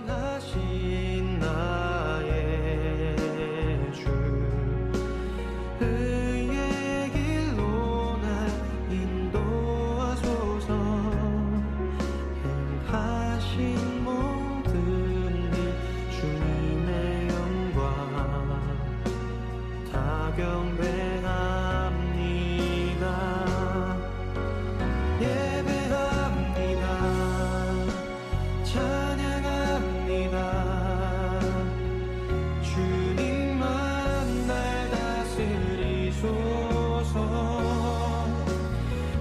완전하신 나의 주 의의 길로 날 인도하소서. 행하신 모든 일 주님의 영광 다 경배합니다. 예배합니다. 찬양합니다. 주님만 날 다스리소서.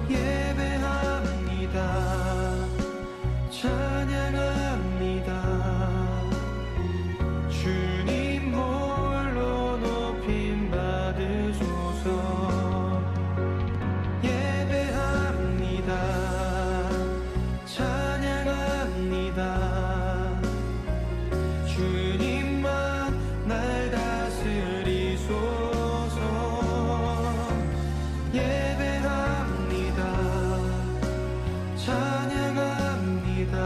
예배합니다. 찬양합니다. 주님 홀로 높임 받으소서. 예배합니다. 찬양합니다. 주님만 날 다스리소서. 예배합니다. 찬양합니다.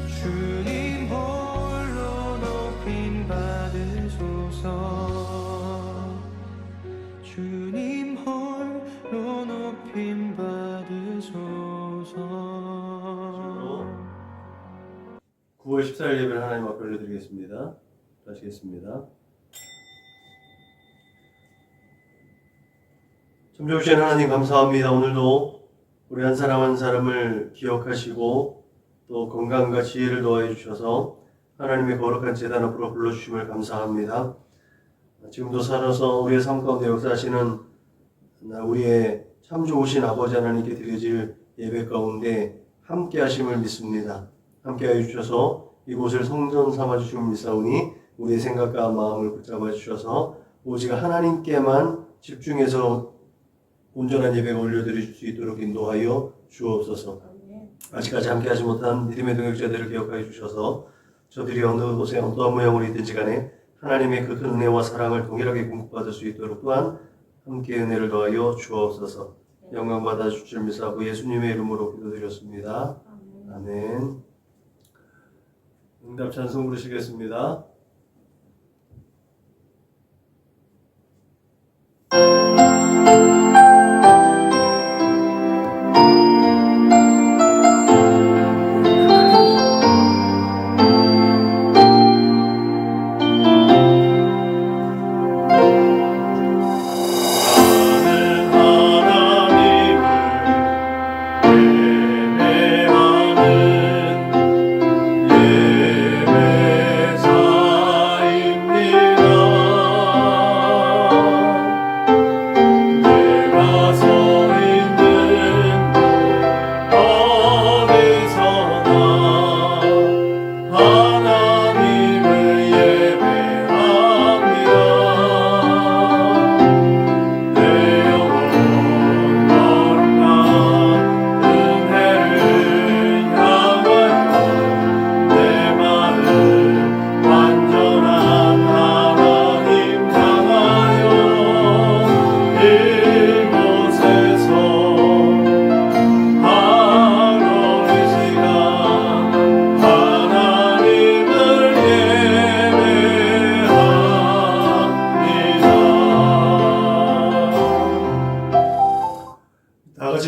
주님 홀로 높임 받으소서. 주님 홀로 높임 받으소서. 9월 14일 예배를 하나님 앞에 올려드리겠습니다. 하시겠습니다. 참 좋으신 하나님 감사합니다. 오늘도 우리 한 사람 한 사람을 기억하시고 또 건강과 지혜를 도와해 주셔서 하나님의 거룩한 제단 앞으로 불러주심을 감사합니다. 지금도 살아서 우리의 삶 가운데 역사하시는 우리의 참 좋으신 아버지 하나님께 드려질 예배 가운데 함께 하심을 믿습니다. 함께 하여 주셔서 이곳을 성전 삼아 주심을 믿사오니 우리의 생각과 마음을 붙잡아 주셔서 오직 하나님께만 집중해서 온전한 예배가 올려드릴 수 있도록 인도하여 주옵소서. 아직까지 함께 하지 못한 믿음의 동역자들을 기억하여 주셔서 저들이 어느 곳에 어떠한 모양으로 있든지 간에 하나님의 그 큰 은혜와 사랑을 동일하게 공급받을 수 있도록 또한 함께 은혜를 더하여 주옵소서. 영광 받아 주실 믿사고 예수님의 이름으로 기도드렸습니다. 아멘. 응답 찬송 부르시겠습니다.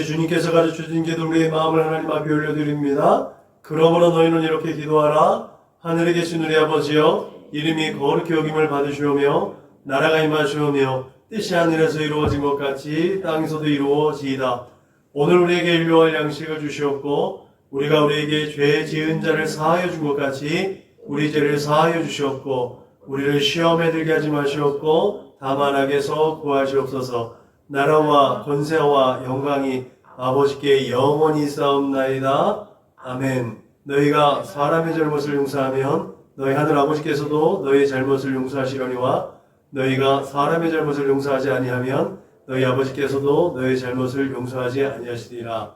주님께서 가르쳐주신 기도 우리의 마음을 하나님 앞에 올려드립니다. 그러므로 너희는 이렇게 기도하라. 하늘에 계신 우리 아버지여, 이름이 거룩히 여김을 받으시오며 나라가 임하시오며 뜻이 하늘에서 이루어진 것 같이 땅에서도 이루어지이다. 오늘 우리에게 일용할 양식을 주시옵고 우리가 우리에게 죄 지은 자를 사하여 준 것 같이 우리 죄를 사하여 주시옵고 우리를 시험에 들게 하지 마시옵고 다만 악에서 구하시옵소서. 나라와 권세와 영광이 아버지께 영원히 있사옵나이다. 아멘. 너희가 사람의 잘못을 용서하면 너희 하늘 아버지께서도 너희 잘못을 용서하시려니와 너희가 사람의 잘못을 용서하지 아니하면 너희 아버지께서도 너희 잘못을 용서하지 아니하시리라.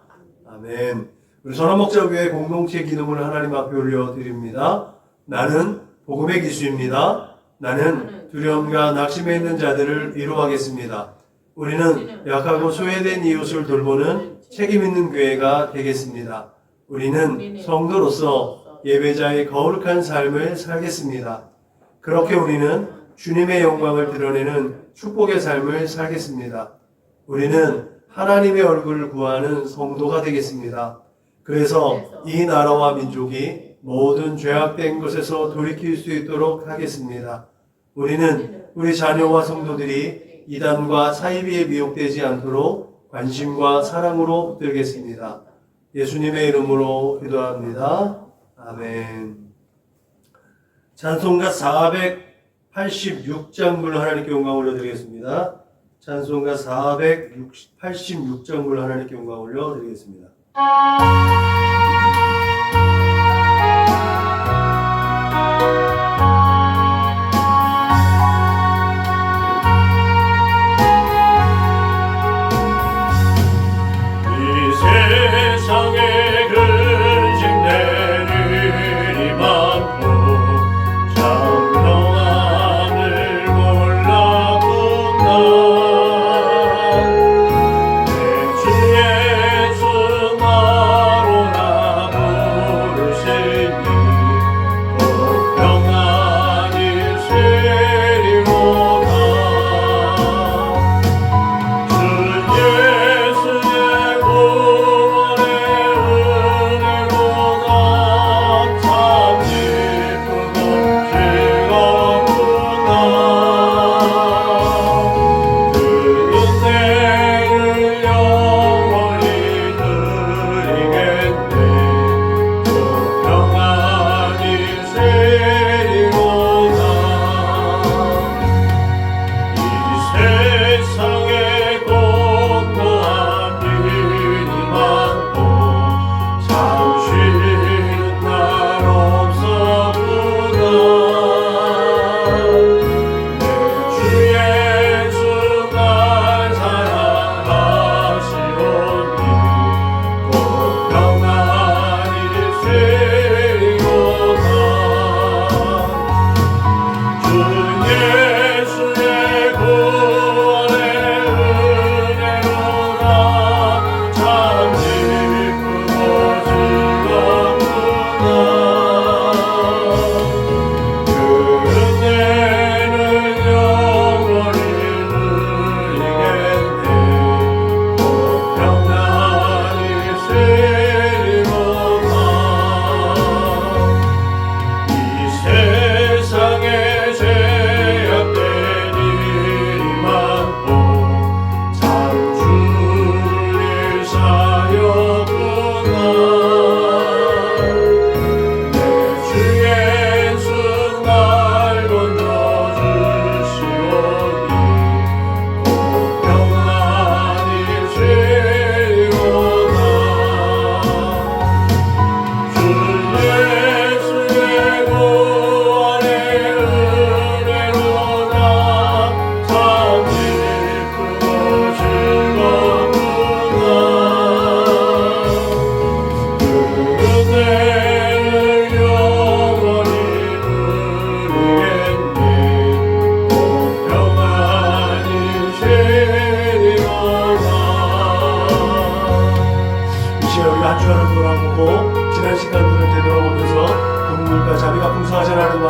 아멘. 우리 선한목자교회 공동체 기도문을 하나님 앞에 올려드립니다. 나는 복음의 기수입니다. 나는 두려움과 낙심에 있는 자들을 위로하겠습니다. 우리는 약하고 소외된 이웃을 돌보는 책임 있는 교회가 되겠습니다. 우리는 성도로서 예배자의 거룩한 삶을 살겠습니다. 그렇게 우리는 주님의 영광을 드러내는 축복의 삶을 살겠습니다. 우리는 하나님의 얼굴을 구하는 성도가 되겠습니다. 그래서 이 나라와 민족이 모든 죄악된 것에서 돌이킬 수 있도록 하겠습니다. 우리는 우리 자녀와 성도들이 이단과 사이비에 미혹되지 않도록 관심과 사랑으로 붙들겠습니다. 예수님의 이름으로 기도합니다. 아멘. 찬송가 486장 불러 하나님께 영광 올려드리겠습니다. 찬송가 486장 불러 하나님께 영광 올려드리겠습니다. 세상에 근심되는 일이 많고 참 평안을 몰랐구나. 내 주 예수 나로나 부르시니 꼭 평안이 되리로다. 주 예수의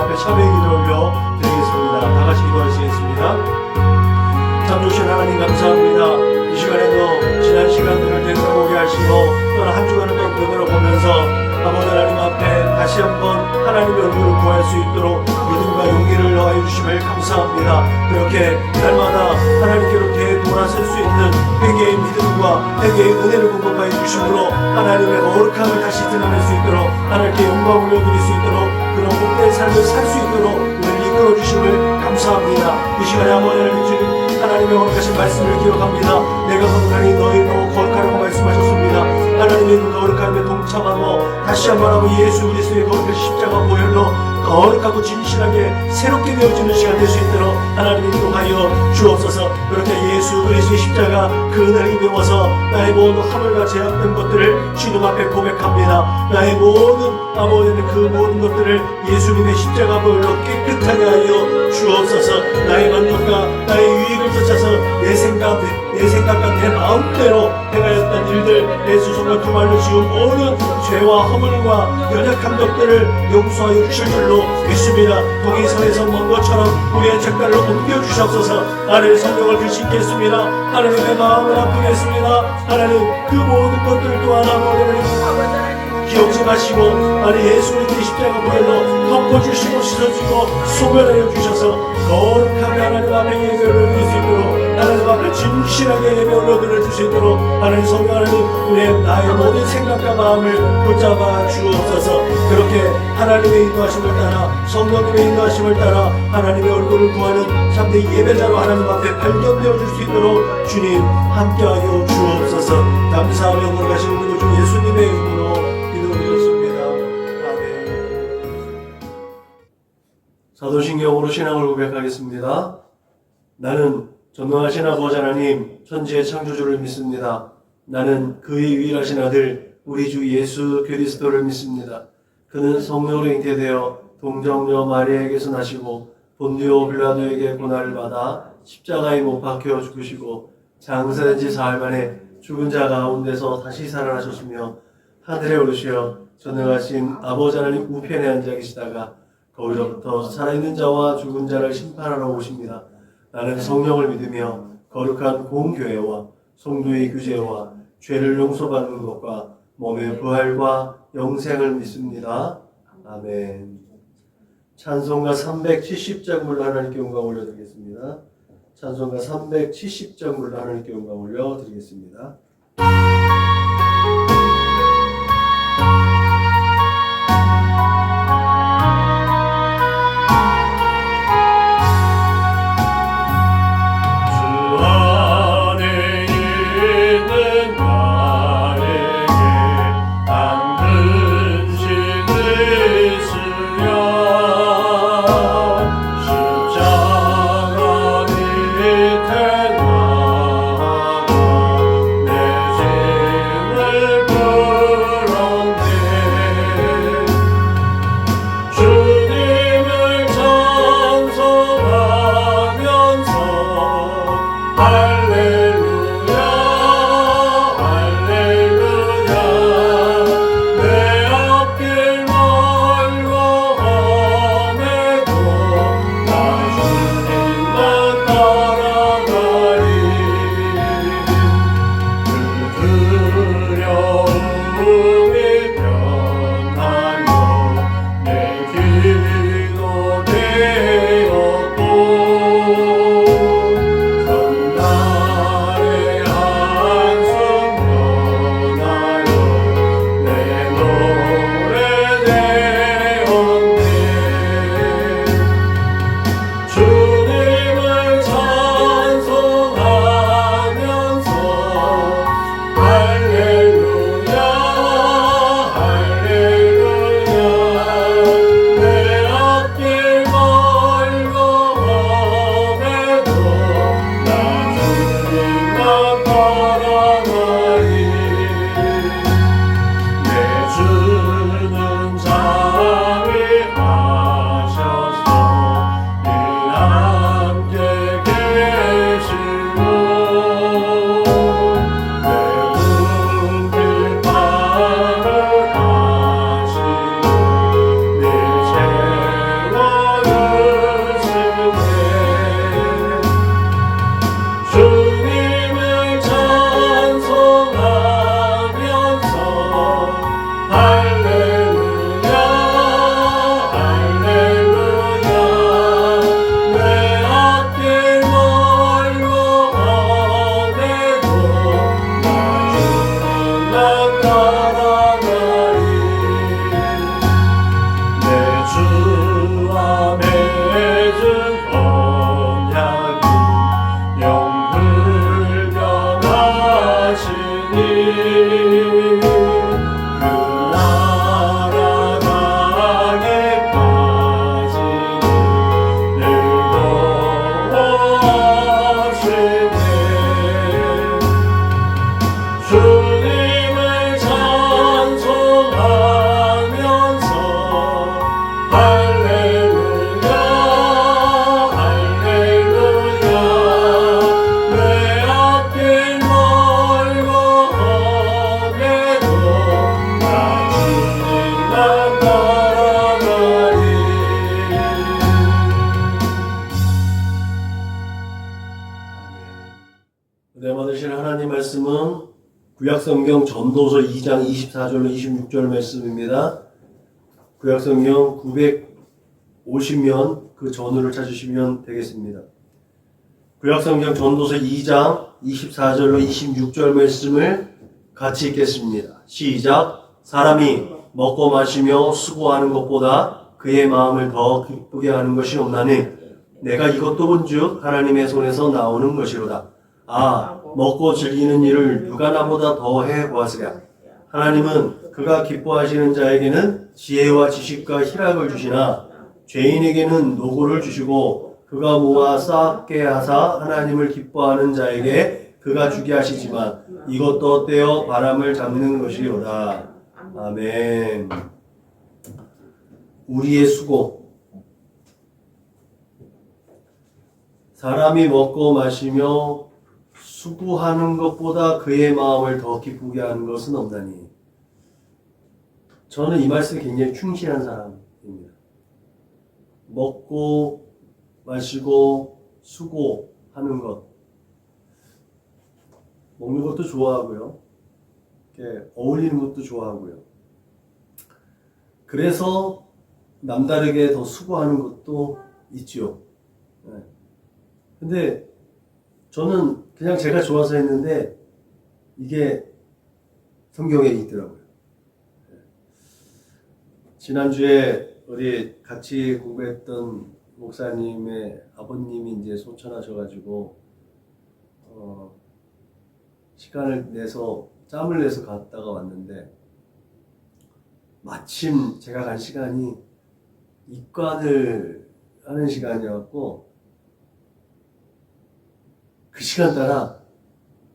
앞에 참회의 기도 올려 드리겠습니다. 다 같이 기도하시겠습니다. 참 좋으신 하나님 감사합니다. 이 시간에도 지난 시간들을 되돌아보게 하시고 또한 한 주간을 또 되돌아보면서 아버지 하나님 앞에 다시 한번 하나님의 얼굴을 구할 수 있도록 믿음과 용기를 더하여 주심을 감사합니다. 그렇게 날마다 하나님께로 돌아설 수 있는 회개의 믿음과 회개의 은혜를 공급하여 주심으로 하나님의 거룩함을 다시 드러낼 수 있도록 하나님께 영광을 올려드릴 수 있도록 그런 복된 삶을 살 수 있도록 우리를 이끌어 주심을 감사합니다. 이 시간에 아버지 하나님 주님 하나님의 거룩하신 말씀을 기억합니다. 내가 거룩하니 너희도 거룩하라고 말씀하셨습니다. 하나님의 거룩함에 동참하고 다시 한번 아버지 예수 그리스도의 거룩한 십자가 보혈로 거룩하고 진실하게 새롭게 되어지는 시간 될 수 있도록 하나님 인도하여 주옵소서. 그렇게 예수 그리스도의 십자가 그 은혜를 입어서 나의 모든 허물과 제약된 것들을 주님 앞에 고백합니다. 나의 모든 아버지는 그 모든 것들을 예수님의 십자가 보혈로 깨끗하게 하여 주옵소서. 나의 만족과 나의 유익을 쫓아서 내 생각과 내 마음대로 행하였던 일들, 내 수송과 그 말로 지은 모든 죄와 허물과 연약한 것들을 용서하여 주실 줄로 믿습니다. 동해선에서 먼 것처럼 우리의 책가를 옮겨주시옵소서. 하나님의 성령을 드시겠습니다. 하나님의 마음을 아프겠습니다. 하나님 그 모든 것들 또한 아버지를 기억지 마시고 예수 그리스도의 십자가 보혈로 덮어주시고 씻어주고 소멸하여 주셔서 거룩하게 하나님 앞에 예배를 드릴 수 있도록, 하나님 앞에 진실하게 예배 올려드릴 수 있도록 하나님 성령 하나님 나의 모든 생각과 마음을 붙잡아 주옵소서. 그렇게 하나님의 인도하심을 따라, 성령님의 인도하심을 따라 하나님의 얼굴을 구하는 참된 예배자로 하나님 앞에 발견되어 줄 수 있도록 주님 함께하여 주옵소서. 감사하며 걸어가시는 우리 주 예수님의 이름으로 기도드렸습니다. 아멘. 사도신경으로 신앙을 고백하겠습니다. 나는 전능하신 아버지 하나님 천지의 창조주를 믿습니다. 나는 그의 유일하신 아들 우리 주 예수 그리스도를 믿습니다. 그는 성령으로 잉태되어 동정녀 마리아에게서 나시고 본디오 빌라도에게 고난을 받아 십자가에 못 박혀 죽으시고 장사된 지 사흘 만에 죽은 자 가운데서 다시 살아나셨으며 하늘에 오르시어 전능하신 아버지 하나님 우편에 앉아 계시다가 거기로부터 살아있는 자와 죽은 자를 심판하러 오십니다. 나는 성령을 믿으며 거룩한 공교회와 성도의 규제와 죄를 용서받는 것과 몸의 부활과 영생을 믿습니다. 아멘. 찬송가 370장 불러 하나님께 영광 올려드리겠습니다. 찬송가 370장 불러 하나님께 영광 올려드리겠습니다. 십자가 밑에 나가고 내 구약성경 전도서 2장 24절로 26절 말씀입니다. 구약성경 950면 그 전후를 찾으시면 되겠습니다. 구약성경 전도서 2장 24절로 26절 말씀을 같이 읽겠습니다. 시작. 사람이 먹고 마시며 수고하는 것보다 그의 마음을 더 기쁘게 하는 것이 없나니 내가 이것도 본즉 하나님의 손에서 나오는 것이로다. 먹고 즐기는 일을 누가 나보다 더 해보았으랴. 하나님은 그가 기뻐하시는 자에게는 지혜와 지식과 희락을 주시나 죄인에게는 노고를 주시고 그가 모아 쌓게 하사 하나님을 기뻐하는 자에게 그가 주게 하시지만 이것도 떼어 바람을 잡는 것이로다. 아멘. 우리의 수고. 사람이 먹고 마시며 수고하는 것보다 그의 마음을 더 기쁘게 하는 것은 없나니. 저는 이 말씀에 굉장히 충실한 사람입니다. 먹고 마시고 수고하는 것. 먹는 것도 좋아하고요. 이렇게 어울리는 것도 좋아하고요. 그래서 남다르게 더 수고하는 것도 있죠. 근데 저는 그냥 제가 좋아서 했는데 이게 성경에 있더라고요. 지난주에 우리 같이 공부했던 목사님의 아버님이 이제 소천하셔가지고 시간을 내서 짬을 내서 갔다가 왔는데 마침 제가 간 시간이 입관을 하는 시간이었고 그 시간 따라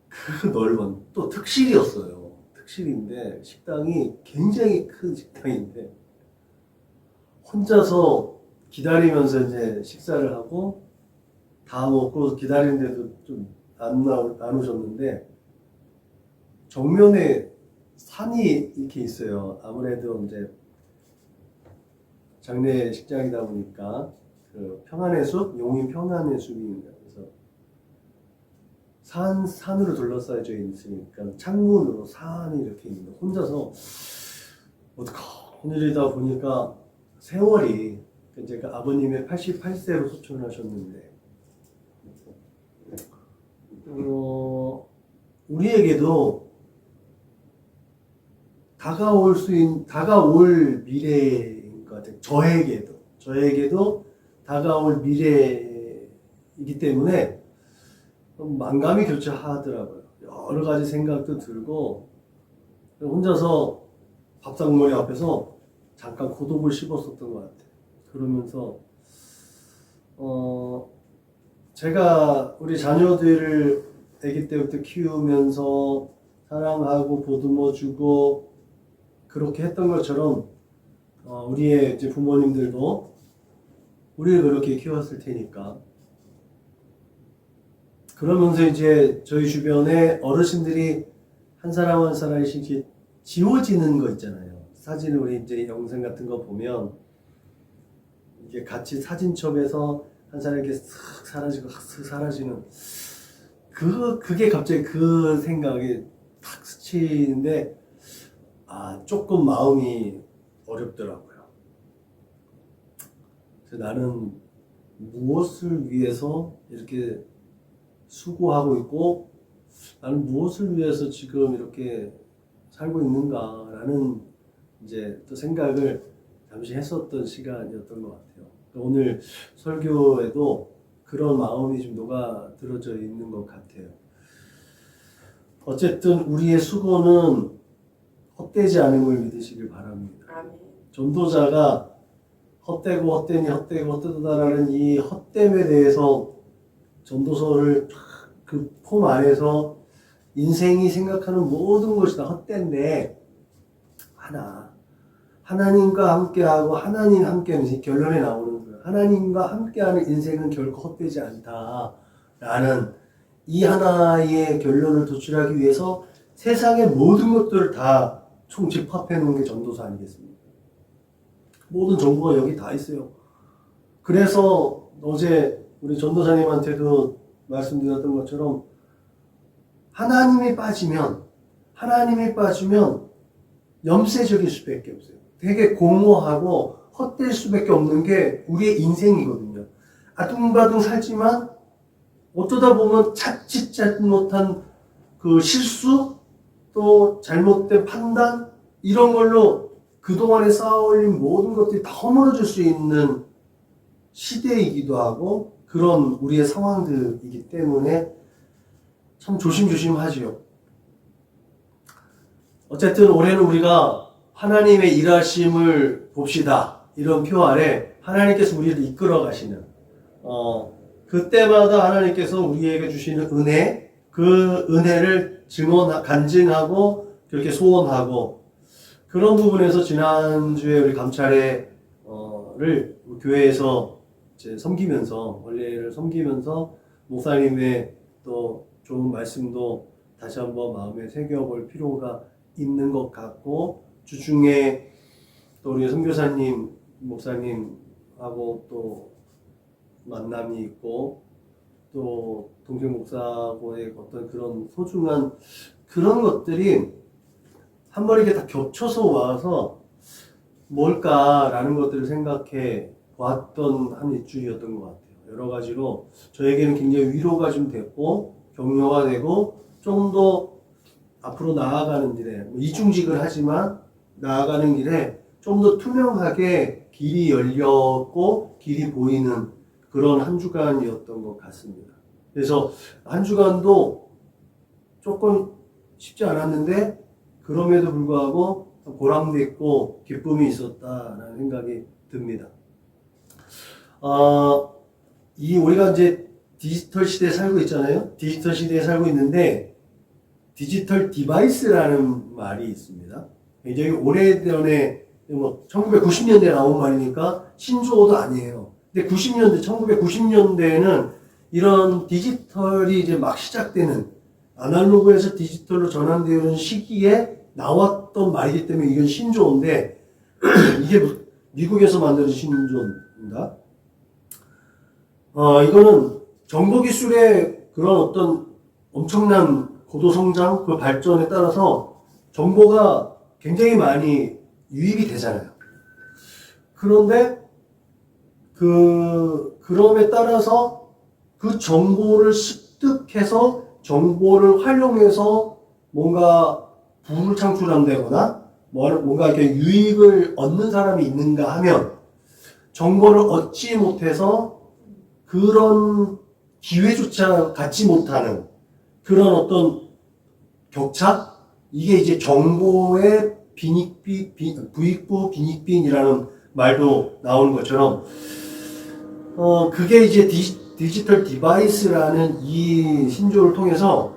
그 넓은 또 특실이었어요. 특실인데 식당이 굉장히 큰 식당인데 혼자서 기다리면서 이제 식사를 하고 다 먹고 기다리는데도 좀 안 오셨는데 정면에 산이 이렇게 있어요. 아무래도 이제 장례 식장이다 보니까 그 평안의 숲, 용인 평안의 숲입니다. 그래서 산으로 둘러싸여져 있으니까 창문으로 산이 이렇게 있는데 혼자서 어떡하 일이다 보니까 세월이 이제 그 아버님의 88세로 소천하셨는데 우리에게도 다가올 미래인 것 같아요. 저에게도 다가올 미래이기 때문에 만감이 교차하더라고요. 여러 가지 생각도 들고 혼자서 밥상머리 앞에서 잠깐 고독을 씹었었던 것 같아요. 그러면서 제가 우리 자녀들을 아기 때부터 키우면서 사랑하고 보듬어주고 그렇게 했던 것처럼 우리의 이제 부모님들도 우리를 그렇게 키웠을 테니까 그러면서 이제 저희 주변에 어르신들이 한 사람 한 사람씩 지워지는 거 있잖아요. 사진을 우리 이제 영상 같은 거 보면 이게 같이 사진첩에서 한 사람이 이렇게 쓱 사라지고 쓱 사라지는 그게 갑자기 그 생각이 탁 스치는데 조금 마음이 어렵더라고요. 그래서 나는 무엇을 위해서 이렇게 수고하고 있고 나는 무엇을 위해서 지금 이렇게 살고 있는가라는 이제 또 생각을 잠시 했었던 시간이었던 것 같아요. 오늘 설교에도 그런 마음이 좀 녹아들어져 있는 것 같아요. 어쨌든 우리의 수고는 헛되지 않음을 믿으시길 바랍니다. 전도자가 헛되고 헛되니 헛되고 헛되다라는 이 헛됨에 대해서 전도서를 그 폼 안에서 인생이 생각하는 모든 것이 다 헛된데 하나님과 함께하고 하나님 함께하는 결론에 나오는 거예요. 하나님과 함께하는 인생은 결코 헛되지 않다라는 이 하나의 결론을 도출하기 위해서 세상의 모든 것들을 다 총집합해 놓은 게 전도서 아니겠습니까? 모든 정보가 여기 다 있어요. 그래서 어제 우리 전도사님한테도 말씀드렸던 것처럼 하나님이 빠지면 하나님이 빠지면 염세적일 수밖에 없어요. 되게 공허하고 헛될 수밖에 없는 게 우리의 인생이거든요. 아둥바둥 살지만 어쩌다 보면 자칫 잘못한 그 실수 또 잘못된 판단 이런 걸로 그동안에 쌓아올린 모든 것들이 다 허물어질 수 있는 시대이기도 하고 그런 우리의 상황들이기 때문에 참 조심조심하지요. 어쨌든 올해는 우리가 하나님의 일하심을 봅시다. 이런 표 아래 하나님께서 우리를 이끌어 가시는 그때마다 하나님께서 우리에게 주시는 은혜, 그 은혜를 간증하고 그렇게 소원하고 그런 부분에서 지난주에 우리 감찰회를 교회에서 이제 섬기면서 원래를 섬기면서 목사님의 또 좋은 말씀도 다시 한번 마음에 새겨볼 필요가 있는 것 같고 주중에 또 우리 선교사님 목사님하고 또 만남이 있고 또 동생 목사고의 어떤 그런 소중한 그런 것들이 한 번에 이렇게 다 겹쳐서 와서 뭘까라는 것들을 생각해 보았던 한 일주일이었던 것 같아요. 여러 가지로 저에게는 굉장히 위로가 좀 됐고 격려가 되고 좀 더 앞으로 나아가는 길에 이중직을 하지만 나아가는 길에 좀 더 투명하게 길이 열렸고 길이 보이는 그런 한 주간이었던 것 같습니다. 그래서 한 주간도 조금 쉽지 않았는데 그럼에도 불구하고 보람도 있고 기쁨이 있었다라는 생각이 듭니다. 우리가 이제 디지털 시대에 살고 있잖아요. 디지털 시대에 살고 있는데 디지털 디바이스라는 말이 있습니다. 굉장히 오래전에 1990년대에 나온 말이니까 신조어도 아니에요. 근데 1990년대에는 이런 디지털이 이제 막 시작되는 아날로그에서 디지털로 전환되는 시기에 나왔던 말이기 때문에 이건 신조어인데 이게 미국에서 만들어진 신조어입니다. 이거는 정보기술의 그런 어떤 엄청난 고도성장, 그 발전에 따라서 정보가 굉장히 많이 유입이 되잖아요. 그런데 그럼에 따라서 그 정보를 습득해서 정보를 활용해서 뭔가 부를 창출한다거나 뭔가 이렇게 유익을 얻는 사람이 있는가 하면 정보를 얻지 못해서 그런 기회조차 갖지 못하는 그런 어떤 격차? 이게 이제 정보의 부익부 빈익빈이라는 말도 나오는 것처럼 그게 이제 디지털 디바이스라는 이 신조를 통해서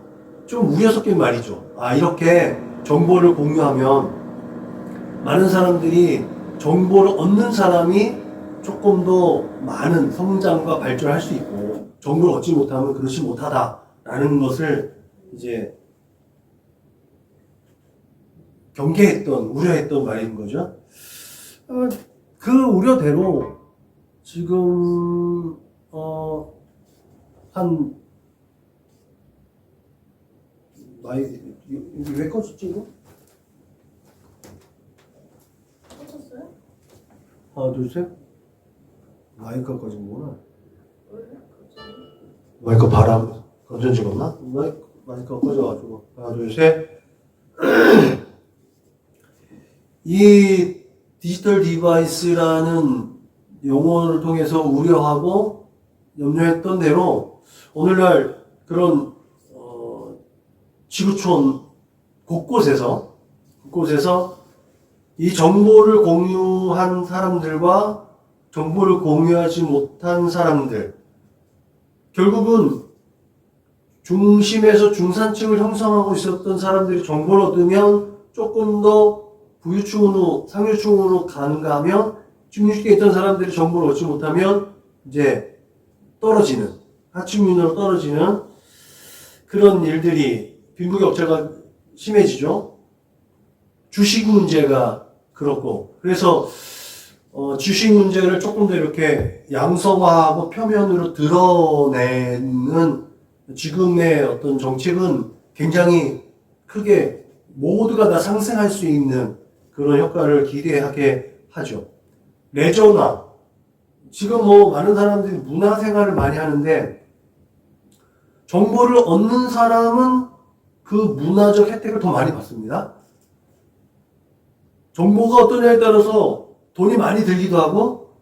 좀 우려 섞인 말이죠. 이렇게 정보를 공유하면 많은 사람들이 정보를 얻는 사람이 조금 더 많은 성장과 발전할 수 있고 정보를 얻지 못하면 그렇지 못하다라는 것을 이제 경계했던, 우려했던 말인 거죠. 그 우려대로 지금 왜 꺼졌지 이거? 꽂혔어요? 하나 둘 셋. 마이크가 꺼진구나. 왜? 갑자기? 마이크 바람 건전 찍었나? 마이크가 꺼져가지고 하나 둘 셋. 이 디지털 디바이스라는 용어를 통해서 우려하고 염려했던 대로 오늘날 그런 지구촌 곳곳에서 이 정보를 공유한 사람들과 정보를 공유하지 못한 사람들, 결국은 중심에서 중산층을 형성하고 있었던 사람들이 정보를 얻으면 조금 더 부유층으로, 상류층으로 가는가 하면 중류층에 있던 사람들이 정보를 얻지 못하면 이제 떨어지는, 하층민으로 떨어지는 그런 일들이 빈부격차가 심해지죠. 주식 문제가 그렇고, 그래서 주식 문제를 조금 더 이렇게 양성화하고 표면으로 드러내는 지금의 어떤 정책은 굉장히 크게 모두가 다 상승할 수 있는 그런 효과를 기대하게 하죠. 레저나, 지금 뭐 많은 사람들이 문화생활을 많이 하는데 정보를 얻는 사람은 그 문화적 혜택을 더 많이 받습니다. 정보가 어떠냐에 따라서 돈이 많이 들기도 하고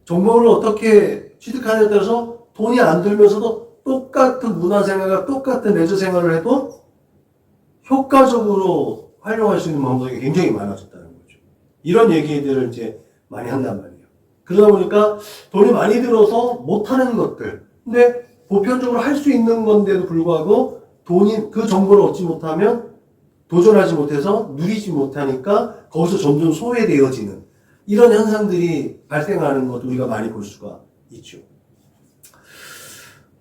정보를 어떻게 취득하냐에 따라서 돈이 안 들면서도 똑같은 문화생활과 똑같은 레저생활을 해도 효과적으로 활용할 수 있는 방법이 굉장히 많아졌다는 거죠. 이런 얘기들을 이제 많이 한단 말이에요. 그러다 보니까 돈이 많이 들어서 못하는 것들, 근데 보편적으로 할 수 있는 건데도 불구하고 돈이 그 정보를 얻지 못하면 도전하지 못해서 누리지 못하니까 거기서 점점 소외되어지는 이런 현상들이 발생하는 것도 우리가 많이 볼 수가 있죠.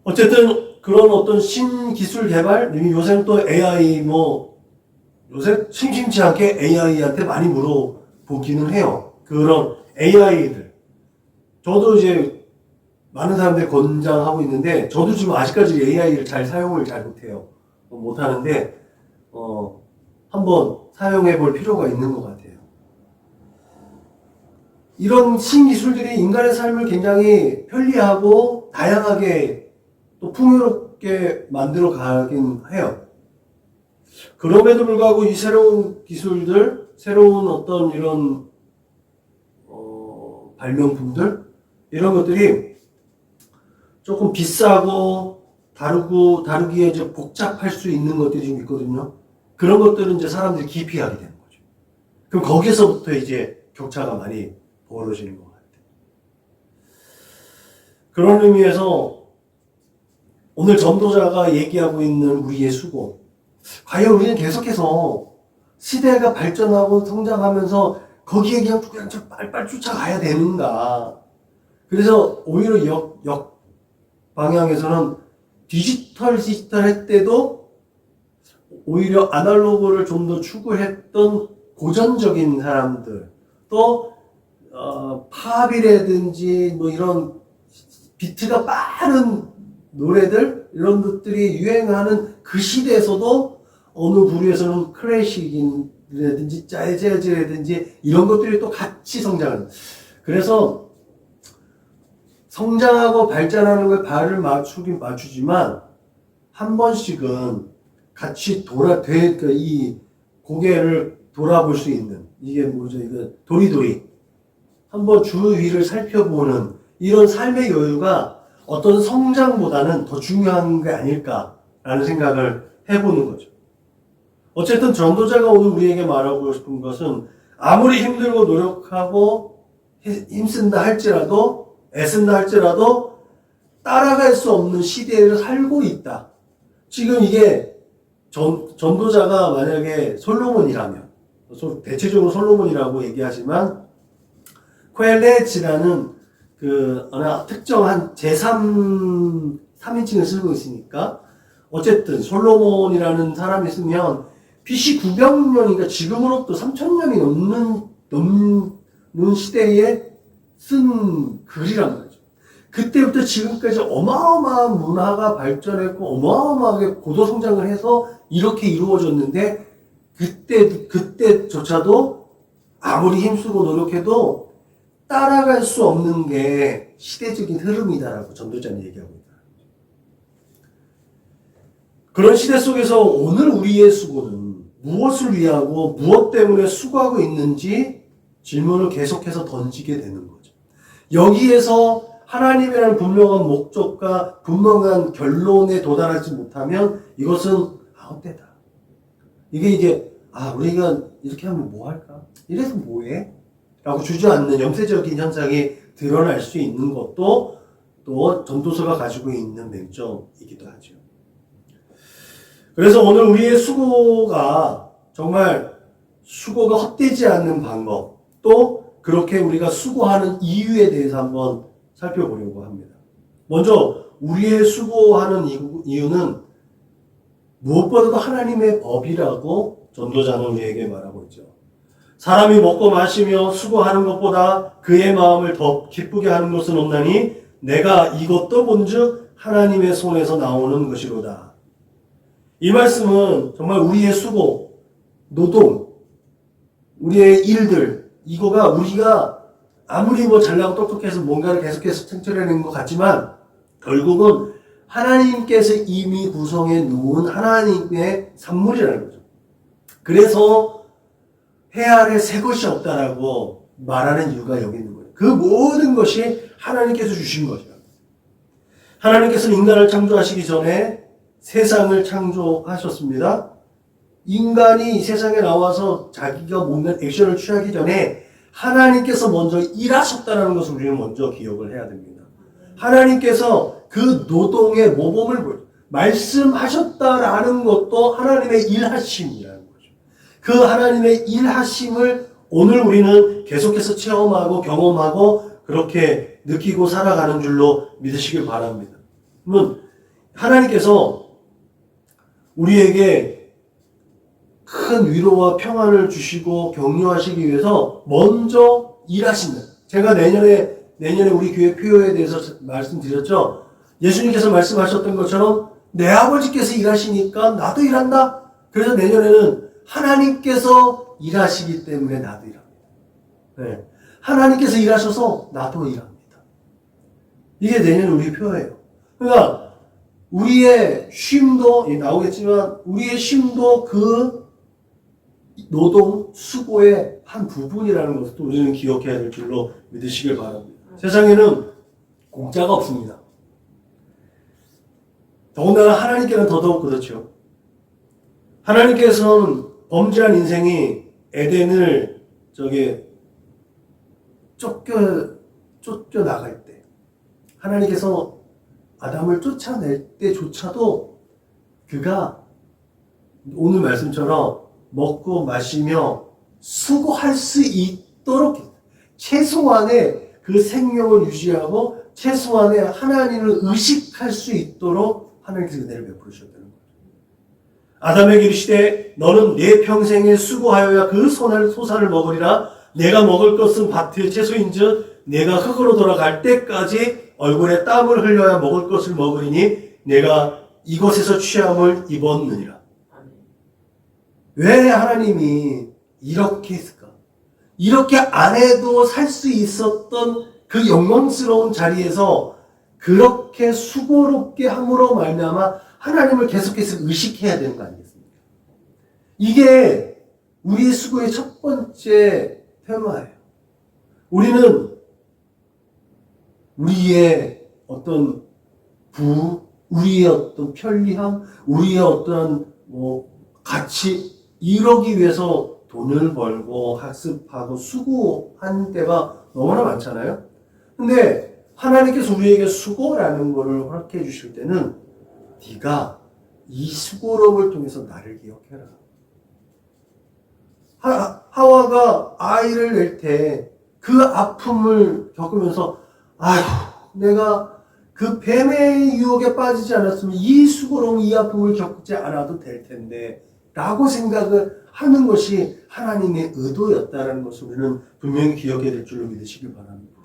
어쨌든 그런 어떤 신기술 개발, 요새는 또 AI 요새 심심치 않게 AI한테 많이 물어보기는 해요. 그런 AI들. 저도 이제 많은 사람들이 권장하고 있는데 저도 지금 아직까지 AI를 사용을 잘 못해요. 못하는데 한번 사용해 볼 필요가 있는 것 같아요. 이런 신기술들이 인간의 삶을 굉장히 편리하고 다양하게 또 풍요롭게 만들어 가긴 해요. 그럼에도 불구하고 이 새로운 기술들, 새로운 어떤 이런 발명품들 이런 것들이 조금 비싸고 다루기에 이제 복잡할 수 있는 것들이 좀 있거든요. 그런 것들은 이제 사람들이 기피하게 되는 거죠. 그럼 거기서부터 이제 격차가 많이 벌어지는 것 같아요. 그런 의미에서 오늘 전도자가 얘기하고 있는 우리의 수고, 과연 우리는 계속해서 시대가 발전하고 성장하면서 거기에 그냥 빨빨 쫓아가야 되는가. 그래서 오히려 역 방향에서는 디지털 할 때도 오히려 아날로그를 좀 더 추구했던 고전적인 사람들, 또 팝이라든지 뭐 이런 비트가 빠른 노래들 이런 것들이 유행하는 그 시대에서도 어느 부류에서는 클래식이라든지 재즈라든지 이런 것들이 또 같이 성장하는. 그래서 성장하고 발전하는 거에 발을 맞추긴 맞추지만 한 번씩은 같이 이 고개를 돌아볼 수 있는, 이게 뭐죠? 이거 도리도리 한번 주위를 살펴보는 이런 삶의 여유가 어떤 성장보다는 더 중요한 게 아닐까라는 생각을 해보는 거죠. 어쨌든 전도자가 오늘 우리에게 말하고 싶은 것은 아무리 힘들고 노력하고 힘쓴다 할지라도 애쓴다 할지라도 따라갈 수 없는 시대를 살고 있다. 지금 이게 전도자가 만약에 솔로몬이라면, 대체적으로 솔로몬이라고 얘기하지만 퀘레치라는 그 어느 특정한 제3인칭을 쓰고 있으니까 어쨌든 솔로몬이라는 사람이 쓰면 BC 900년이니까 지금으로부터 3000년이 넘는 시대에 쓴 글이란 말이죠. 그때부터 지금까지 어마어마한 문화가 발전했고 어마어마하게 고도 성장을 해서 이렇게 이루어졌는데 그때조차도 아무리 힘쓰고 노력해도 따라갈 수 없는 게 시대적인 흐름이다라고 전도자는 얘기하고 있다. 그런 시대 속에서 오늘 우리의 수고는 무엇을 위하고 무엇 때문에 수고하고 있는지 질문을 계속해서 던지게 되는 거죠. 여기에서 하나님이라는 분명한 목적과 분명한 결론에 도달하지 못하면 이것은 헛되다. 이게 우리가 이렇게 하면 뭐 할까? 이래서 뭐해? 라고 주저앉는 영세적인 현상이 드러날 수 있는 것도 또 전도서가 가지고 있는 맹점이기도 하죠. 그래서 오늘 우리의 수고가 정말 수고가 헛되지 않는 방법, 또 그렇게 우리가 수고하는 이유에 대해서 한번 살펴보려고 합니다. 먼저 우리의 수고하는 이유는 무엇보다도 하나님의 법이라고 전도자는 우리에게 말하고 있죠. 사람이 먹고 마시며 수고하는 것보다 그의 마음을 더 기쁘게 하는 것은 없나니 내가 이것도 본즉 하나님의 손에서 나오는 것이로다. 이 말씀은 정말 우리의 수고, 노동, 우리의 일들, 이거가 우리가 아무리 뭐 잘나고 똑똑해서 뭔가를 계속해서 창출해내는 것 같지만 결국은 하나님께서 이미 구성해 놓은 하나님의 산물이라는 거죠. 그래서 해 아래 새 것이 없다라고 말하는 이유가 여기 있는 거예요. 그 모든 것이 하나님께서 주신 것이야. 하나님께서는 인간을 창조하시기 전에 세상을 창조하셨습니다. 인간이 이 세상에 나와서 자기가 뭔가 액션을 취하기 전에 하나님께서 먼저 일하셨다는 것을 우리는 먼저 기억을 해야 됩니다. 하나님께서 그 노동의 모범을 말씀하셨다라는 것도 하나님의 일하심이라는 거죠. 그 하나님의 일하심을 오늘 우리는 계속해서 체험하고 경험하고 그렇게 느끼고 살아가는 줄로 믿으시길 바랍니다. 그러면 하나님께서 우리에게 큰 위로와 평안을 주시고 격려하시기 위해서 먼저 일하신다. 제가 내년에 우리 교회 표어에 대해서 말씀드렸죠. 예수님께서 말씀하셨던 것처럼 내 아버지께서 일하시니까 나도 일한다. 그래서 내년에는 하나님께서 일하시기 때문에 나도 일합니다. 네. 하나님께서 일하셔서 나도 일합니다. 이게 내년 우리 표어예요. 그러니까 우리의 쉼도 나오겠지만 우리의 쉼도 그 노동, 수고의 한 부분이라는 것도 우리는 기억해야 될 줄로 믿으시길 바랍니다. 세상에는 공짜가 없습니다. 더군다나 하나님께는 더더욱 그렇죠. 하나님께서는 범죄한 인생이 에덴을 쫓겨나갈 때 하나님께서 아담을 쫓아낼 때조차도 그가 오늘 말씀처럼 먹고 마시며 수고할 수 있도록 최소한의 그 생명을 유지하고 최소한의 하나님을 의식할 수 있도록 하나님께서 은혜를 베풀으셨다는 거예요. 아담에게 이르시되 너는 내 평생에 수고하여야 그 소산을 먹으리라. 내가 먹을 것은 밭의 채소인즉 내가 흙으로 돌아갈 때까지 얼굴에 땀을 흘려야 먹을 것을 먹으리니 내가 이곳에서 취함을 입었느니라. 왜 하나님이 이렇게 했을까? 이렇게 안 해도 살 수 있었던 그 영광스러운 자리에서 그렇게 수고롭게 함으로 말미암아 하나님을 계속해서 의식해야 되는 거 아니겠습니까? 이게 우리의 수고의 첫 번째 테마예요. 우리는 우리의 어떤 우리의 어떤 편리함, 우리의 어떤 가치 이러기 위해서 돈을 벌고 학습하고 수고한 때가 너무나 많잖아요. 근데 하나님께서 우리에게 수고라는 것을 허락해 주실 때는 네가 이 수고로움을 통해서 나를 기억해라. 하와가 아이를 낼 때 그 아픔을 겪으면서 아휴 내가 그 뱀의 유혹에 빠지지 않았으면 이 수고로움 이 아픔을 겪지 않아도 될 텐데 라고 생각을 하는 것이 하나님의 의도였다는 것을 우리는 분명히 기억해야 될 줄로 믿으시길 바랍니다.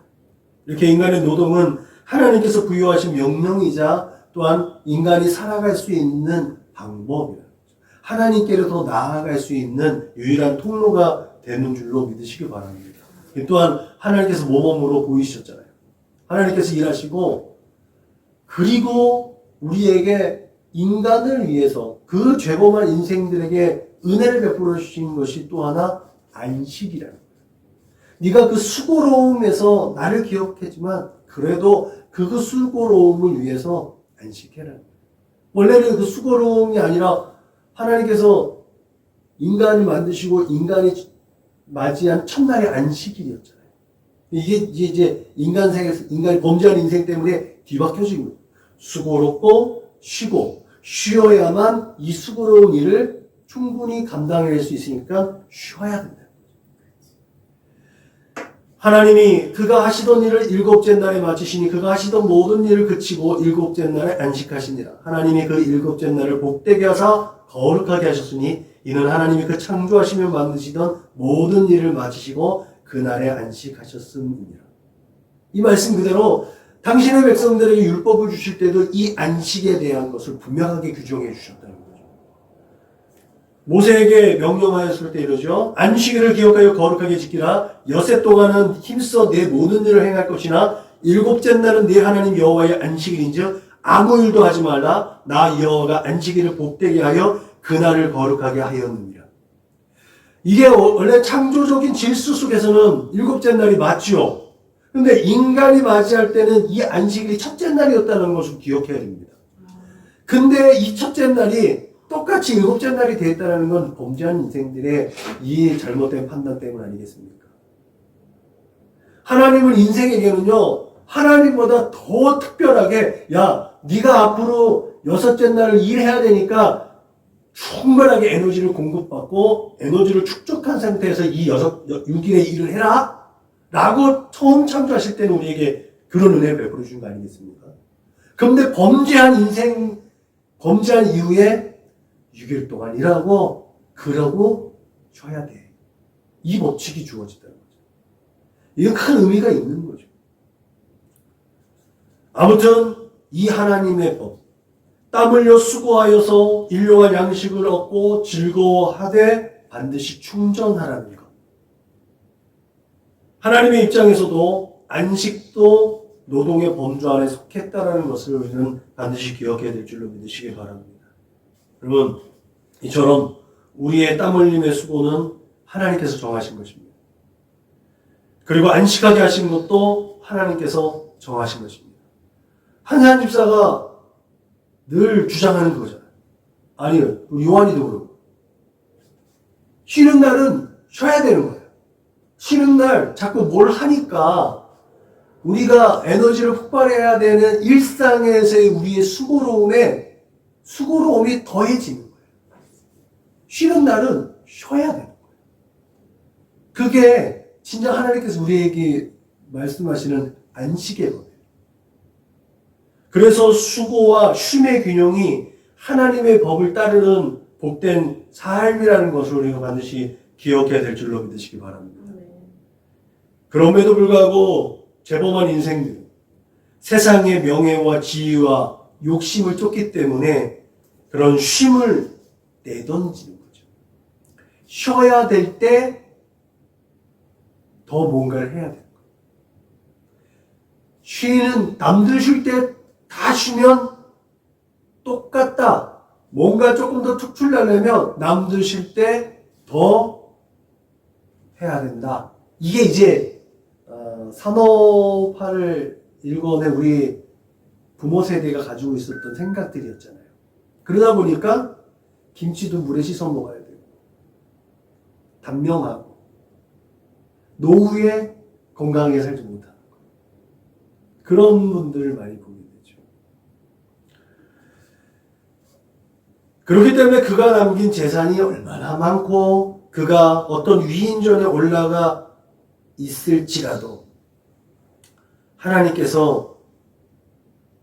이렇게 인간의 노동은 하나님께서 부여하신 명령이자 또한 인간이 살아갈 수 있는 방법이에요. 하나님께로 더 나아갈 수 있는 유일한 통로가 되는 줄로 믿으시길 바랍니다. 또한 하나님께서 모범으로 보이셨잖아요. 하나님께서 일하시고 그리고 우리에게 인간을 위해서 그 죄범한 인생들에게 은혜를 베풀어 주신 것이 또 하나 안식이라는 거예요. 네가 그 수고로움에서 나를 기억했지만 그래도 그 수고로움을 위해서 안식해라. 원래는 그 수고로움이 아니라 하나님께서 인간을 만드시고 인간이 맞이한 첫날의 안식일이었잖아요. 이게 이제 인간이 범죄한 인생 때문에 뒤바뀌어진 거예요. 수고롭고 쉬고 쉬어야만 이 수고로운 일을 충분히 감당할 수 있으니까 쉬어야 된다. 하나님이 그가 하시던 일을 일곱째 날에 마치시니 그가 하시던 모든 일을 그치고 일곱째 날에 안식하시니라. 하나님이 그 일곱째 날을 복되게 하사 거룩하게 하셨으니 이는 하나님이 그 창조하시며 만드시던 모든 일을 마치시고 그날에 안식하셨음이니라. 이 말씀 그대로 당신의 백성들에게 율법을 주실 때도 이 안식에 대한 것을 분명하게 규정해 주셨다는 거죠. 모세에게 명령하였을 때 이러죠. 안식일을 기억하여 거룩하게 지키라. 여섯 동안은 힘써 내 모든 일을 행할 것이나 일곱째 날은 네 하나님 여호와의 안식일인즉 아무 일도 하지 말라. 나 여호와가 안식일을 복되게 하여 그날을 거룩하게 하였느니라. 이게 원래 창조적인 질서 속에서는 일곱째 날이 맞죠. 근데 인간이 맞이할 때는 이 안식일이 첫째 날이었다는 것을 기억해야 됩니다. 근데 이 첫째 날이 똑같이 일곱째 날이 되었다는 건 범죄한 인생들의 이 잘못된 판단 때문 아니겠습니까? 하나님은 인생에게는요, 하나님보다 더 특별하게, 야, 네가 앞으로 여섯째 날을 일해야 되니까 충분하게 에너지를 공급받고 에너지를 축적한 상태에서 이 6일의 일을 해라 라고 처음 창조하실 때는 우리에게 그런 은혜를 베풀어 주신 거 아니겠습니까? 그런데 범죄한 이후에 6일 동안 일하고 그러고 쉬어야 돼. 이 법칙이 주어지다는 거죠. 이건 큰 의미가 있는 거죠. 아무튼 이 하나님의 법, 땀 흘려 수고하여서 일용할 양식을 얻고 즐거워하되 반드시 충전하라는 것. 하나님의 입장에서도 안식도 노동의 범주 안에 속했다라는 것을 우리는 반드시 기억해야 될 줄로 믿으시기 바랍니다. 여러분, 이처럼 우리의 땀 흘림의 수고는 하나님께서 정하신 것입니다. 그리고 안식하게 하신 것도 하나님께서 정하신 것입니다. 한산 집사가 늘 주장하는 그거잖아요. 아니요, 요한이도 그러고. 쉬는 날은 쉬어야 되는 거예요. 쉬는 날 자꾸 뭘 하니까 우리가 에너지를 폭발해야 되는 일상에서의 우리의 수고로움이 더해지는 거예요. 쉬는 날은 쉬어야 되는 거예요. 그게 진짜 하나님께서 우리에게 말씀하시는 안식의 법이에요. 그래서 수고와 쉼의 균형이 하나님의 법을 따르는 복된 삶이라는 것을 우리가 반드시 기억해야 될 줄로 믿으시기 바랍니다. 그럼에도 불구하고 재범한 인생들, 세상의 명예와 지위와 욕심을 쫓기 때문에 그런 쉼을 내던지는 거죠. 쉬어야 될 때 더 뭔가를 해야 돼요. 쉬는, 남들 쉴 때 다 쉬면 똑같다. 뭔가 조금 더 툭 튀려면 남들 쉴 때 더 해야 된다. 이게 이제 산업화를 일궈낸 우리 부모 세대가 가지고 있었던 생각들이었잖아요. 그러다 보니까 김치도 물에 씻어 먹어야 되고 단명하고 노후에 건강하게 살지 못하는 거. 그런 분들을 많이 보게 되죠. 그렇기 때문에 그가 남긴 재산이 얼마나 많고 그가 어떤 위인전에 올라가 있을지라도 하나님께서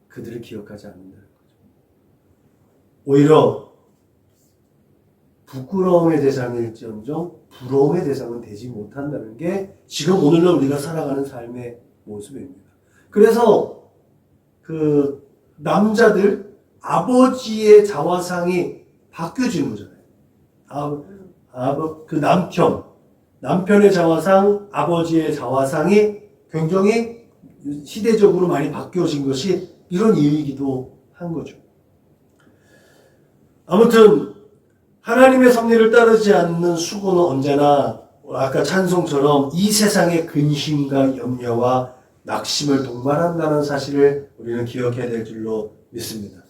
그들을 기억하지 않는다는 거죠. 오히려 부끄러움의 대상일지언정 부러움의 대상은 되지 못한다는 게 지금 오늘날 우리가 살아가는 삶의 모습입니다. 그래서 그 남자들 아버지의 자화상이 바뀌어지는 거잖아요. 그 남편의 자화상, 아버지의 자화상이 굉장히 시대적으로 많이 바뀌어진 것이 이런 이유이기도 한 거죠. 아무튼 하나님의 섭리를 따르지 않는 수고는 언제나 아까 찬송처럼 이 세상의 근심과 염려와 낙심을 동반한다는 사실을 우리는 기억해야 될 줄로 믿습니다.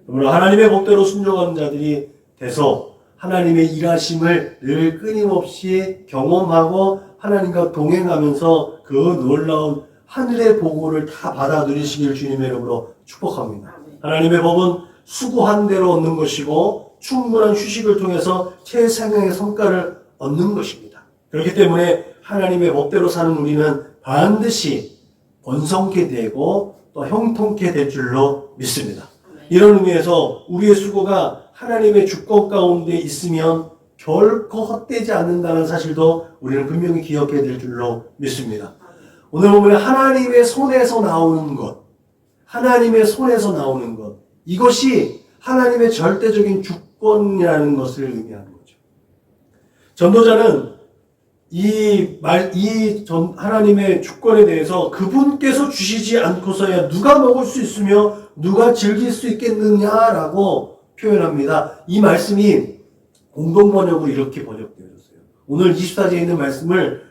그러므로 하나님의 법대로 순종하는 자들이 돼서 하나님의 일하심을 늘 끊임없이 경험하고 하나님과 동행하면서 그 놀라운 하늘의 보고를 다 받아 누리시길 주님의 이름으로 축복합니다. 하나님의 법은 수고한 대로 얻는 것이고 충분한 휴식을 통해서 최상의 성과를 얻는 것입니다. 그렇기 때문에 하나님의 법대로 사는 우리는 반드시 번성케 되고 또 형통케 될 줄로 믿습니다. 이런 의미에서 우리의 수고가 하나님의 주권 가운데 있으면 결코 헛되지 않는다는 사실도 우리는 분명히 기억해야 될 줄로 믿습니다. 오늘 보면 하나님의 손에서 나오는 것, 이것이 하나님의 절대적인 주권이라는 것을 의미하는 거죠. 전도자는 하나님의 주권에 대해서 그분께서 주시지 않고서야 누가 먹을 수 있으며 누가 즐길 수 있겠느냐라고 표현합니다. 이 말씀이 공동번역으로 이렇게 번역되어졌어요. 오늘 24제에 있는 말씀을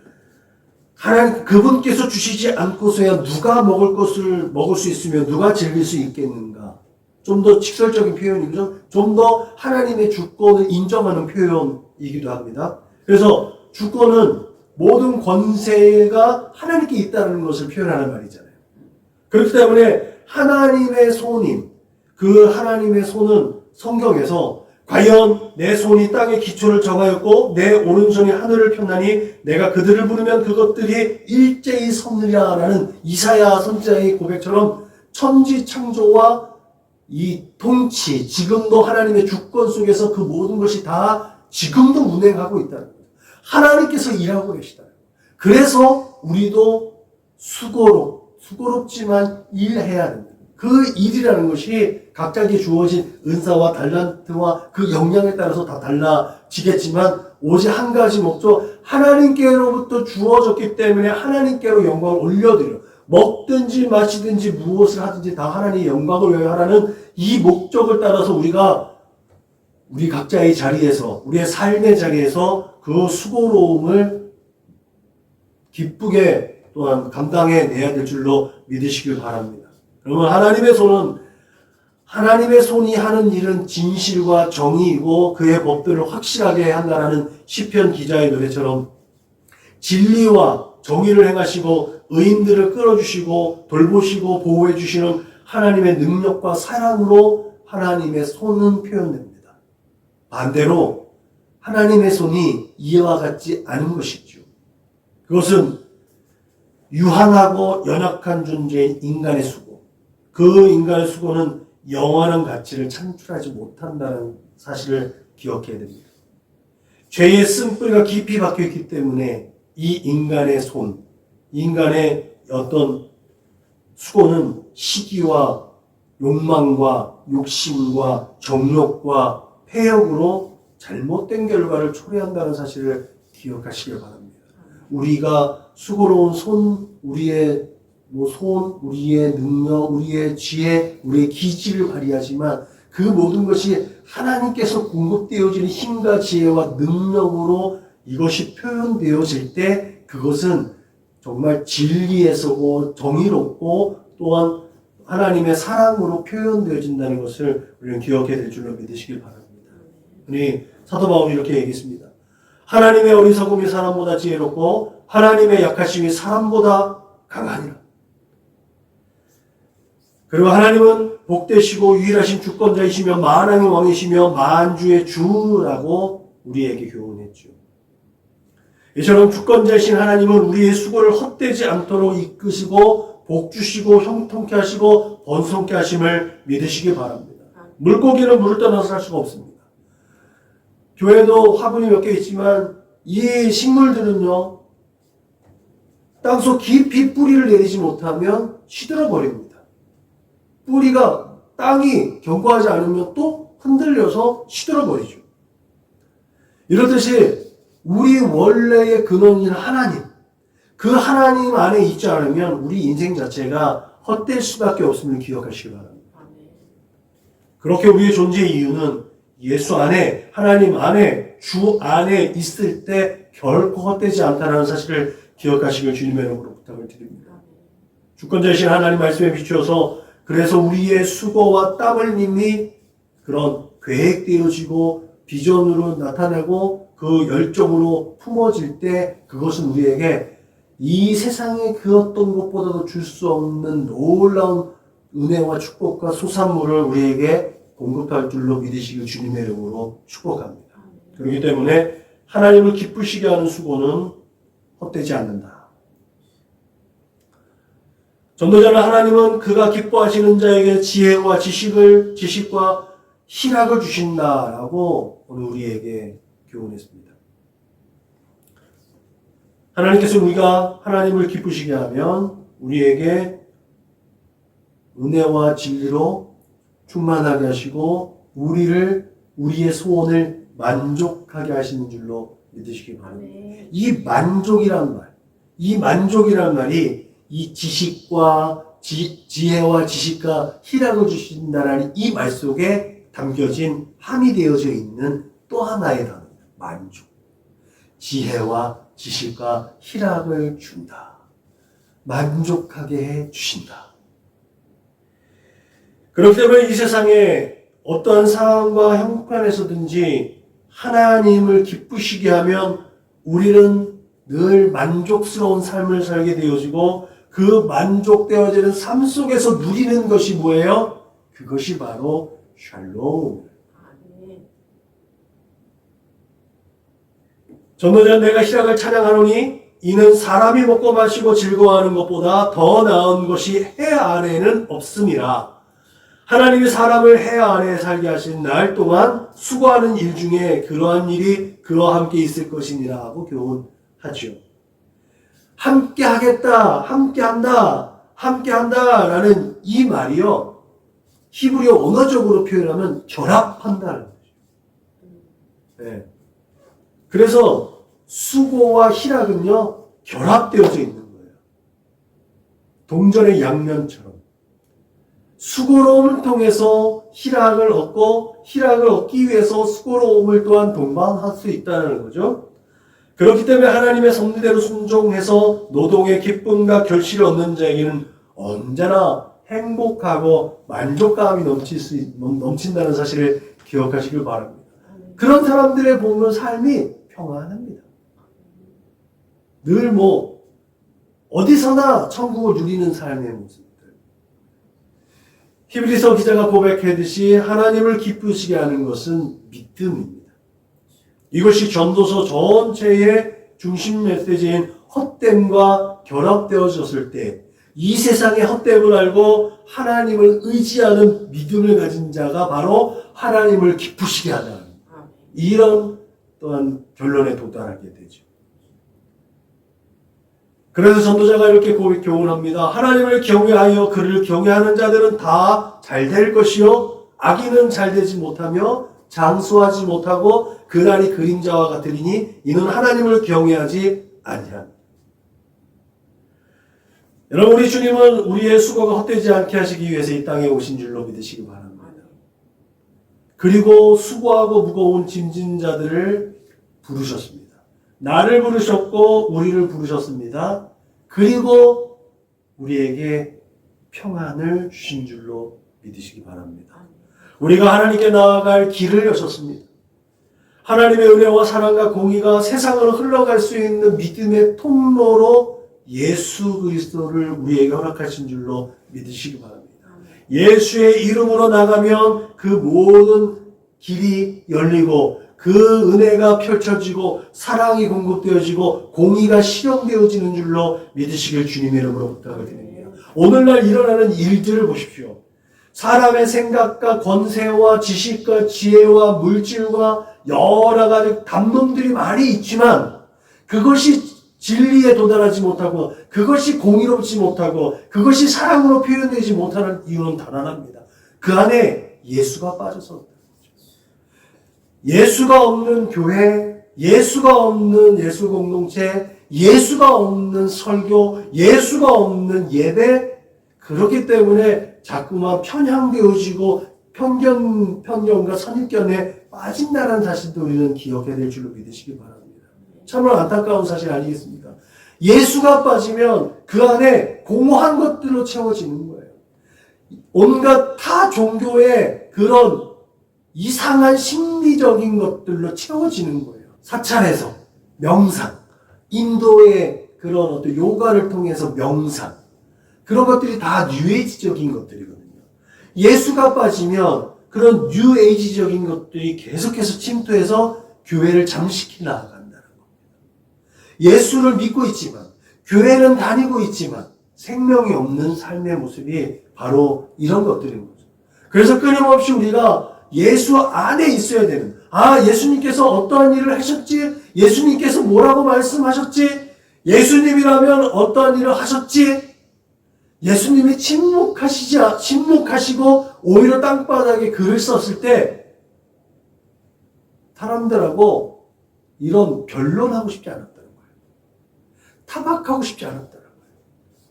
그분께서 주시지 않고서야 누가 먹을 수 있으며 누가 즐길 수 있겠는가. 좀 더 직설적인 표현이죠. 좀 더 하나님의 주권을 인정하는 표현이기도 합니다. 그래서 주권은 모든 권세가 하나님께 있다는 것을 표현하는 말이잖아요. 그렇기 때문에 하나님의 손임, 그 하나님의 손은 성경에서 과연 내 손이 땅의 기초를 정하였고 내 오른손이 하늘을 폈나니 내가 그들을 부르면 그것들이 일제히 섰느냐라는 이사야 선지자의 고백처럼 천지 창조와 이 통치, 지금도 하나님의 주권 속에서 그 모든 것이 다 지금도 운행하고 있다는 거예요. 하나님께서 일하고 계시다. 그래서 우리도 수고롭지만 일해야 됩니다. 그 일이라는 것이 각자에게 주어진 은사와 달란트와 그 역량에 따라서 다 달라지겠지만 오직 한 가지 목적, 하나님께로부터 주어졌기 때문에 하나님께로 영광을 올려드려 먹든지 마시든지 무엇을 하든지 다 하나님의 영광을 위하여 하라는 이 목적을 따라서 우리 각자의 자리에서, 우리의 삶의 자리에서 그 수고로움을 기쁘게 또한 감당해내야 될 줄로 믿으시길 바랍니다. 그러면 하나님의 손이 하는 일은 진실과 정의이고 그의 법들을 확실하게 한다라는 시편 기자의 노래처럼 진리와 정의를 행하시고 의인들을 끌어주시고 돌보시고 보호해주시는 하나님의 능력과 사랑으로 하나님의 손은 표현됩니다. 반대로 하나님의 손이 이와 같지 않은 것이죠. 그것은 유한하고 연약한 존재인 인간의 수고, 그 인간의 수고는 영원한 가치를 창출하지 못한다는 사실을 기억해야 됩니다. 죄의 쓴뿌리가 깊이 박혀있기 때문에 이 인간의 손, 인간의 어떤 수고는 시기와 욕망과 욕심과 정욕과 폐역으로 잘못된 결과를 초래한다는 사실을 기억하시길 바랍니다. 우리가 수고로운 우리의 능력, 우리의 지혜, 우리의 기질을 발휘하지만 그 모든 것이 하나님께서 공급되어지는 힘과 지혜와 능력으로 이것이 표현되어질 때 그것은 정말 진리에서고 정의롭고 또한 하나님의 사랑으로 표현되어진다는 것을 우리는 기억해야 될 줄로 믿으시길 바랍니다. 우리 사도 바울이 이렇게 얘기했습니다. 하나님의 어리석음이 사람보다 지혜롭고 하나님의 약하심이 사람보다 강하니라. 그리고 하나님은 복되시고 유일하신 주권자이시며 만왕의 왕이시며 만주의 주라고 우리에게 교훈했죠. 이처럼 주권자이신 하나님은 우리의 수고를 헛되지 않도록 이끄시고 복주시고 형통케 하시고 번성케 하심을 믿으시기 바랍니다. 물고기는 물을 떠나서 살 수가 없습니다. 교회도 화분이 몇 개 있지만 이 식물들은요, 땅속 깊이 뿌리를 내리지 못하면 시들어 버립니다. 뿌리가 땅이 견고하지 않으면 또 흔들려서 시들어 버리죠. 이렇듯이 우리 원래의 근원인 하나님, 그 하나님 안에 있지 않으면 우리 인생 자체가 헛될 수밖에 없음을 기억하시기 바랍니다. 그렇게 우리의 존재의 이유는 예수 안에, 하나님 안에, 주 안에 있을 때 결코 헛되지 않다는 사실을 기억하시길 주님의 이름으로 부탁을 드립니다. 주권자이신 하나님 말씀에 비추어서 그래서 우리의 수고와 땀 흘림이 그런 계획되어지고 비전으로 나타내고 그 열정으로 품어질 때 그것은 우리에게 이 세상에 그 어떤 것보다도 줄 수 없는 놀라운 은혜와 축복과 소산물을 우리에게 공급할 줄로 믿으시길 주님의 이름으로 축복합니다. 그렇기 때문에 하나님을 기쁘시게 하는 수고는 헛되지 않는다. 전도자는 하나님은 그가 기뻐하시는 자에게 지혜와 지식과 희락을 주신다라고 오늘 우리에게 교훈했습니다. 하나님께서 우리가 하나님을 기쁘시게 하면 우리에게 은혜와 진리로 충만하게 하시고 우리의 소원을 만족하게 하시는 줄로 믿으시기 바랍니다. 아멘. 이 만족이란 말, 이 만족이란 말이 이 지식과 지혜와 지식과 희락을 주신다라는 이 말 속에 담겨진 함의되어져 있는 또 하나의 단어입니다. 만족. 지혜와 지식과 희락을 준다. 만족하게 해 주신다. 그렇기 때문에 이 세상에 어떠한 상황과 형편에서든지 하나님을 기쁘시게 하면 우리는 늘 만족스러운 삶을 살게 되어지고 그 만족되어지는 삶 속에서 누리는 것이 뭐예요? 그것이 바로 샬롬. 아멘. 전도전 내가 희락을 찬양하노니 이는 사람이 먹고 마시고 즐거워하는 것보다 더 나은 것이 해 아래에는 없음이라. 하나님이 사람을 해 아래에 살게 하신 날 동안 수고하는 일 중에 그러한 일이 그와 함께 있을 것이니라 하고 교훈하죠. 함께 하겠다, 함께 한다, 함께 한다라는 이 말이요. 히브리어 언어적으로 표현하면 결합한다는 거죠. 네. 그래서 수고와 희락은요, 결합되어져 있는 거예요. 동전의 양면처럼. 수고로움을 통해서 희락을 얻고, 희락을 얻기 위해서 수고로움을 또한 동반할 수 있다는 거죠. 그렇기 때문에 하나님의 섭리대로 순종해서 노동의 기쁨과 결실을 얻는 자에게는 언제나 행복하고 만족감이 넘친다는 사실을 기억하시길 바랍니다. 그런 사람들의 보면 삶이 평안합니다. 늘 어디서나 천국을 누리는 삶의 모습들. 히브리서 기자가 고백했듯이 하나님을 기쁘시게 하는 것은 믿음입니다. 이것이 전도서 전체의 중심 메시지인 헛됨과 결합되어졌을 때 이 세상의 헛됨을 알고 하나님을 의지하는 믿음을 가진 자가 바로 하나님을 기쁘시게 하는 이런 또한 결론에 도달하게 되죠. 그래서 전도자가 이렇게 교훈합니다. 하나님을 경외하여 그를 경외하는 자들은 다 잘 될 것이요 악인은 잘 되지 못하며 장수하지 못하고 그날이 그림자와 같으리니 이는 하나님을 경외하지 아니하니라. 여러분, 우리 주님은 우리의 수고가 헛되지 않게 하시기 위해서 이 땅에 오신 줄로 믿으시기 바랍니다. 그리고 수고하고 무거운 짐진 자들을 부르셨습니다. 나를 부르셨고 우리를 부르셨습니다. 그리고 우리에게 평안을 주신 줄로 믿으시기 바랍니다. 우리가 하나님께 나아갈 길을 여셨습니다. 하나님의 은혜와 사랑과 공의가 세상으로 흘러갈 수 있는 믿음의 통로로 예수 그리스도를 우리에게 허락하신 줄로 믿으시기 바랍니다. 예수의 이름으로 나가면 그 모든 길이 열리고 그 은혜가 펼쳐지고 사랑이 공급되어지고 공의가 실현되어지는 줄로 믿으시길 주님의 이름으로 부탁을 드립니다. 오늘날 일어나는 일들을 보십시오. 사람의 생각과 권세와 지식과 지혜와 물질과 여러 가지 담론들이 많이 있지만 그것이 진리에 도달하지 못하고 그것이 공의롭지 못하고 그것이 사랑으로 표현되지 못하는 이유는 단 하나입니다. 그 안에 예수가 빠져서 예수가 없는 교회, 예수가 없는 예수 공동체, 예수가 없는 설교, 예수가 없는 예배, 그렇기 때문에 자꾸만 편향되어지고 편견과 선입견에 빠진다는 사실도 우리는 기억해야 될 줄로 믿으시기 바랍니다. 참으로 안타까운 사실 아니겠습니까? 예수가 빠지면 그 안에 공허한 것들로 채워지는 거예요. 온갖 타 종교의 그런 이상한 심리적인 것들로 채워지는 거예요. 사찰에서 명상, 인도의 그런 어떤 요가를 통해서 명상, 그런 것들이 다 뉴에이지적인 것들이거든요. 예수가 빠지면 그런 뉴에이지적인 것들이 계속해서 침투해서 교회를 잠식해 나간다는 겁니다. 예수를 믿고 있지만, 교회는 다니고 있지만 생명이 없는 삶의 모습이 바로 이런 것들인 거죠. 그래서 끊임없이 우리가 예수 안에 있어야 되는, 예수님께서 어떠한 일을 하셨지? 예수님께서 뭐라고 말씀하셨지? 예수님이라면 어떠한 일을 하셨지? 예수님이 침묵하시고 오히려 땅바닥에 글을 썼을 때 사람들하고 이런 변론하고 싶지 않았다는 거예요. 타박하고 싶지 않았다는 거예요.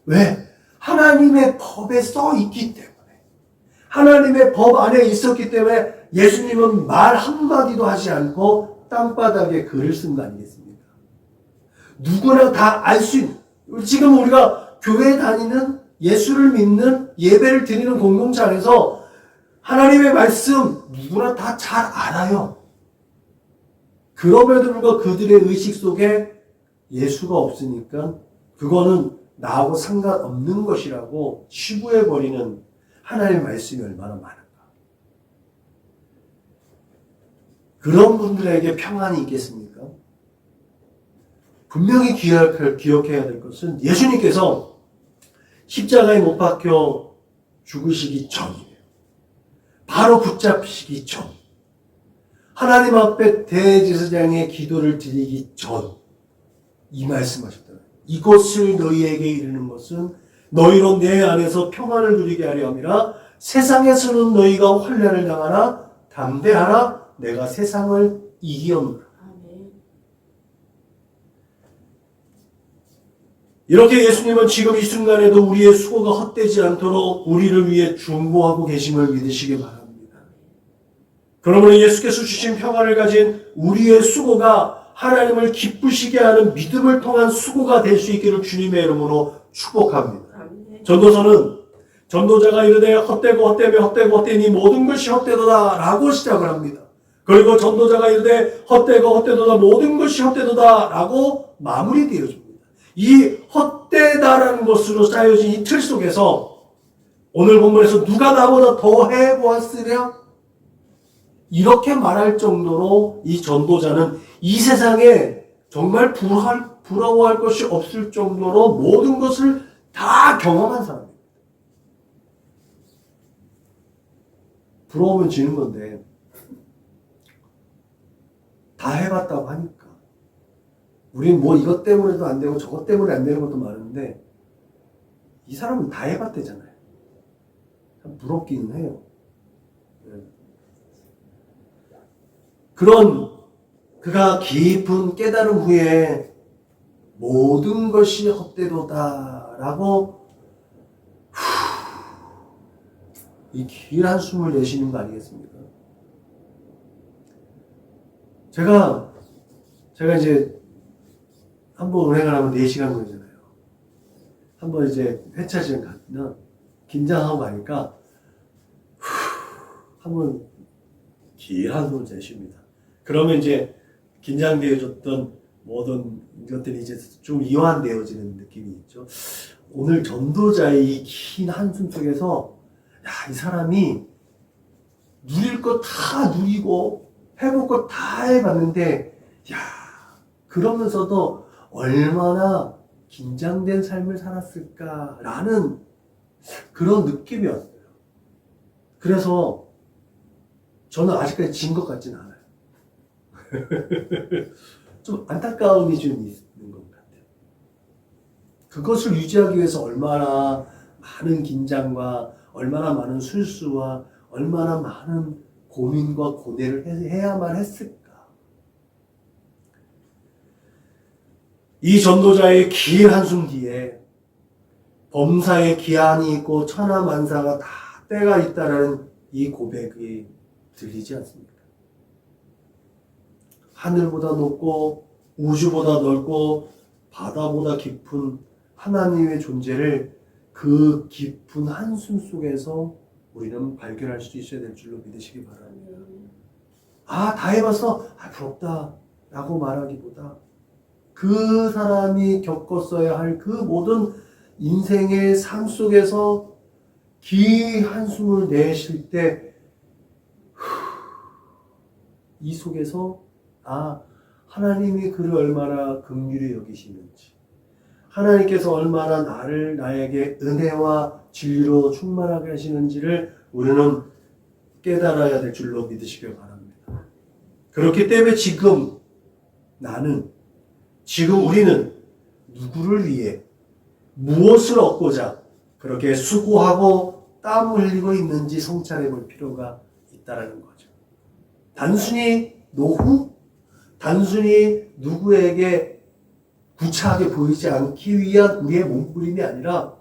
왜? 하나님의 법에 써 있기 때문에. 하나님의 법 안에 있었기 때문에 예수님은 말 한마디도 하지 않고 땅바닥에 글을 쓴 거 아니겠습니까? 누구나 다 알 수 있는, 지금 우리가 교회 다니는, 예수를 믿는, 예배를 드리는 공동체 안에서 하나님의 말씀 누구나 다 잘 알아요. 그럼에도 불구하고 그들의 의식 속에 예수가 없으니까 그거는 나하고 상관없는 것이라고 치부해버리는 하나님의 말씀이 얼마나 많은가. 그런 분들에게 평안이 있겠습니까? 분명히 기억해야 될 것은 예수님께서 십자가에 못 박혀 죽으시기 전이에요. 바로 붙잡히시기 전. 하나님 앞에 대제사장의 기도를 드리기 전. 이 말씀하셨잖아요. 이것을 너희에게 이르는 것은 너희로 내 안에서 평안을 누리게 하려 함이라. 세상에서는 너희가 환난을 당하나 담대하라. 내가 세상을 이기었노라. 아멘. 이렇게 예수님은 지금 이 순간에도 우리의 수고가 헛되지 않도록 우리를 위해 중보하고 계심을 믿으시기 바랍니다. 그러므로 예수께서 주신 평안을 가진 우리의 수고가 하나님을 기쁘시게 하는 믿음을 통한 수고가 될 수 있기를 주님의 이름으로 축복합니다. 아멘. 전도서는 전도자가 이르되 헛되고 헛되며 헛되고 헛되니 모든 것이 헛되도다 라고 시작을 합니다. 그리고 전도자가 이르되 헛되고 헛되도다 모든 것이 헛되도다 라고 마무리되어집니다. 이 헛되다라는 것으로 짜여진 이 틀 속에서 오늘 본문에서 누가 나보다 더 해보았으랴? 이렇게 말할 정도로 이 전도자는 이 세상에 정말 부러워할 것이 없을 정도로 모든 것을 다 경험한 사람입니다. 부러우면 지는 건데 다 해봤다고 하니까 우리는 뭐 이것 때문에도 안 되고 저것 때문에 안 되는 것도 많은데 이 사람은 다 해봤대잖아요. 참 부럽기는 해요. 그런 그가 깊은 깨달음 후에 모든 것이 헛되도다 라고 이 길 한숨을 내쉬는 거 아니겠습니까? 제가 이제 한번 운행을 하면 4시간 걸리잖아요. 한번 이제 회차지를 가면 긴장하고 가니까 한번 길 한숨을 내쉽니다. 그러면 이제 긴장되어졌던 모든 것들이 이제 좀 이완되어지는 느낌이 있죠. 오늘 전도자의 이 긴 한숨 속에서 야, 이 사람이 누릴 것 다 누리고 해볼 것 다 해봤는데 야, 그러면서도 얼마나 긴장된 삶을 살았을까라는 그런 느낌이었어요. 그래서 저는 아직까지 진 것 같지는 않아요. 좀 안타까움이 좀 있는 것 같아요. 그것을 유지하기 위해서 얼마나 많은 긴장과 얼마나 많은 술수와 얼마나 많은 고민과 고뇌를 해야만 했을까. 이 전도자의 긴 한숨 뒤에 범사의 기한이 있고 천하만사가 다 때가 있다라는 이 고백이 들리지 않습니까? 하늘보다 높고 우주보다 넓고 바다보다 깊은 하나님의 존재를 그 깊은 한숨 속에서 우리는 발견할 수 있어야 될 줄로 믿으시기 바랍니다. 아, 다 해봤어? 아, 부럽다 라고 말하기보다 그 사람이 겪었어야 할 그 모든 인생의 삶 속에서 긴 한숨을 내쉴 때 이 속에서 아, 하나님이 그를 얼마나 긍휼히 여기시는지, 하나님께서 얼마나 나에게 은혜와 진리로 충만하게 하시는지를 우리는 깨달아야 될 줄로 믿으시길 바랍니다. 그렇기 때문에 지금 우리는 누구를 위해 무엇을 얻고자 그렇게 수고하고 땀 흘리고 있는지 성찰해 볼 필요가 있다는 거죠. 단순히 노후? 단순히 누구에게 구차하게 보이지 않기 위한 우리의 몸부림이 아니라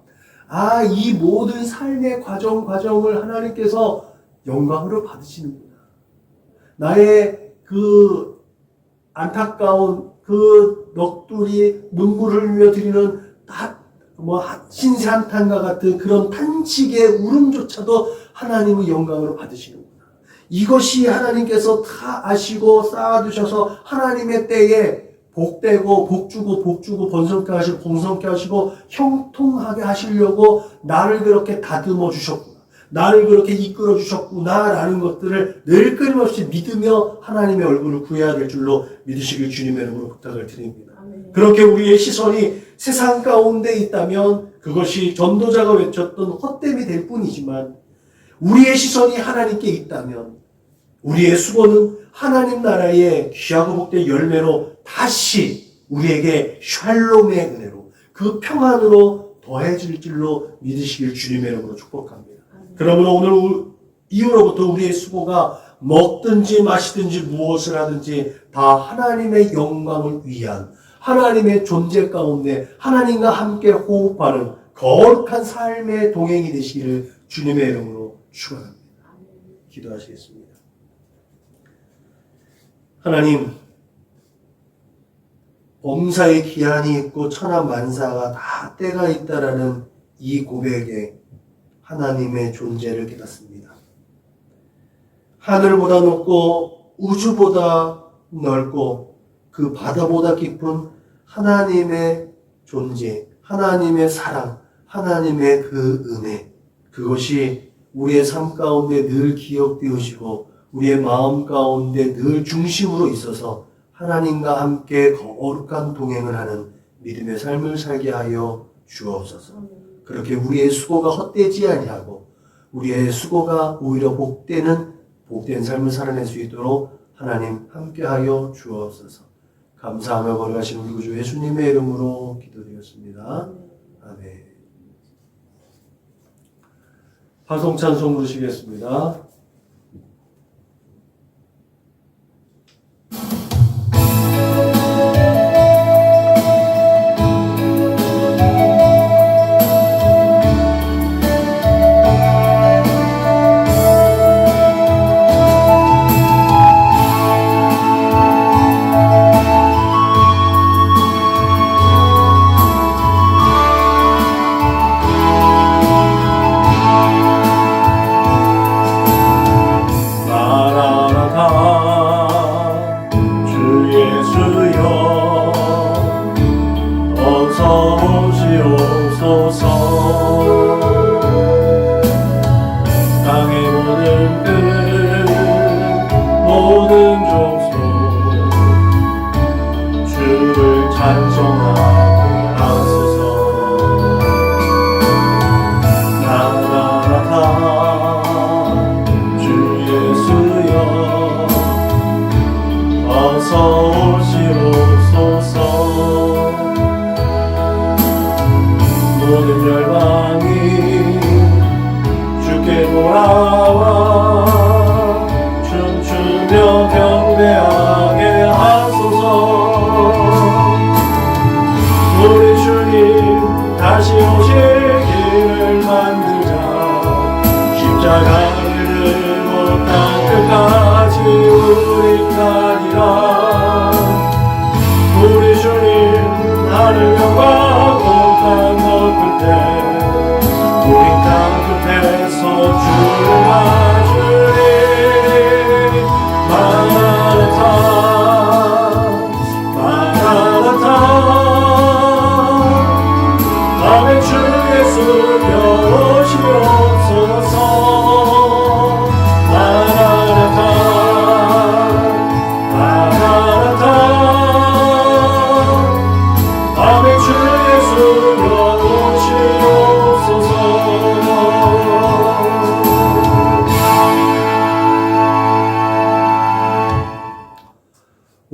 이 모든 삶의 과정을 하나님께서 영광으로 받으시는구나. 나의 그 안타까운 그 넋두리 눈물을 흘려 드리는 신세한탄과 같은 그런 탄식의 울음조차도 하나님의 영광으로 받으시는구나. 이것이 하나님께서 다 아시고 쌓아두셔서 하나님의 때에 복되고 복주고 번성케 하시고 봉성케 하시고 형통하게 하시려고 나를 그렇게 다듬어 주셨구나. 나를 그렇게 이끌어 주셨구나 라는 것들을 늘 끊임없이 믿으며 하나님의 얼굴을 구해야 될 줄로 믿으시길 주님의 이름으로 부탁을 드립니다. 아멘. 그렇게 우리의 시선이 세상 가운데 있다면 그것이 전도자가 외쳤던 헛됨이 될 뿐이지만 우리의 시선이 하나님께 있다면 우리의 수고는 하나님 나라의 귀하고 복된 열매로 다시 우리에게 샬롬의 은혜로 그 평안으로 더해질 줄로 믿으시길 주님의 이름으로 축복합니다. 그러므로 오늘 이후로부터 우리의 수고가 먹든지 마시든지 무엇을 하든지 다 하나님의 영광을 위한 하나님의 존재 가운데 하나님과 함께 호흡하는 거룩한 삶의 동행이 되시기를 주님의 이름으로 축원합니다. 기도하시겠습니다. 하나님, 범사의 기한이 있고 천하만사가 다 때가 있다라는 이 고백에 하나님의 존재를 깨닫습니다. 하늘보다 높고 우주보다 넓고 그 바다보다 깊은 하나님의 존재, 하나님의 사랑, 하나님의 그 은혜, 그것이 우리의 삶 가운데 늘 기억되어지고 우리의 마음 가운데 늘 중심으로 있어서 하나님과 함께 거룩한 동행을 하는 믿음의 삶을 살게 하여 주옵소서. 그렇게 우리의 수고가 헛되지 아니하고 우리의 수고가 오히려 복된 삶을 살아낼 수 있도록 하나님 함께하여 주옵소서. 감사하며 거룩하신 우리 구주 예수님의 이름으로 기도드렸습니다. 아멘. 화성 찬송 부르시겠습니다.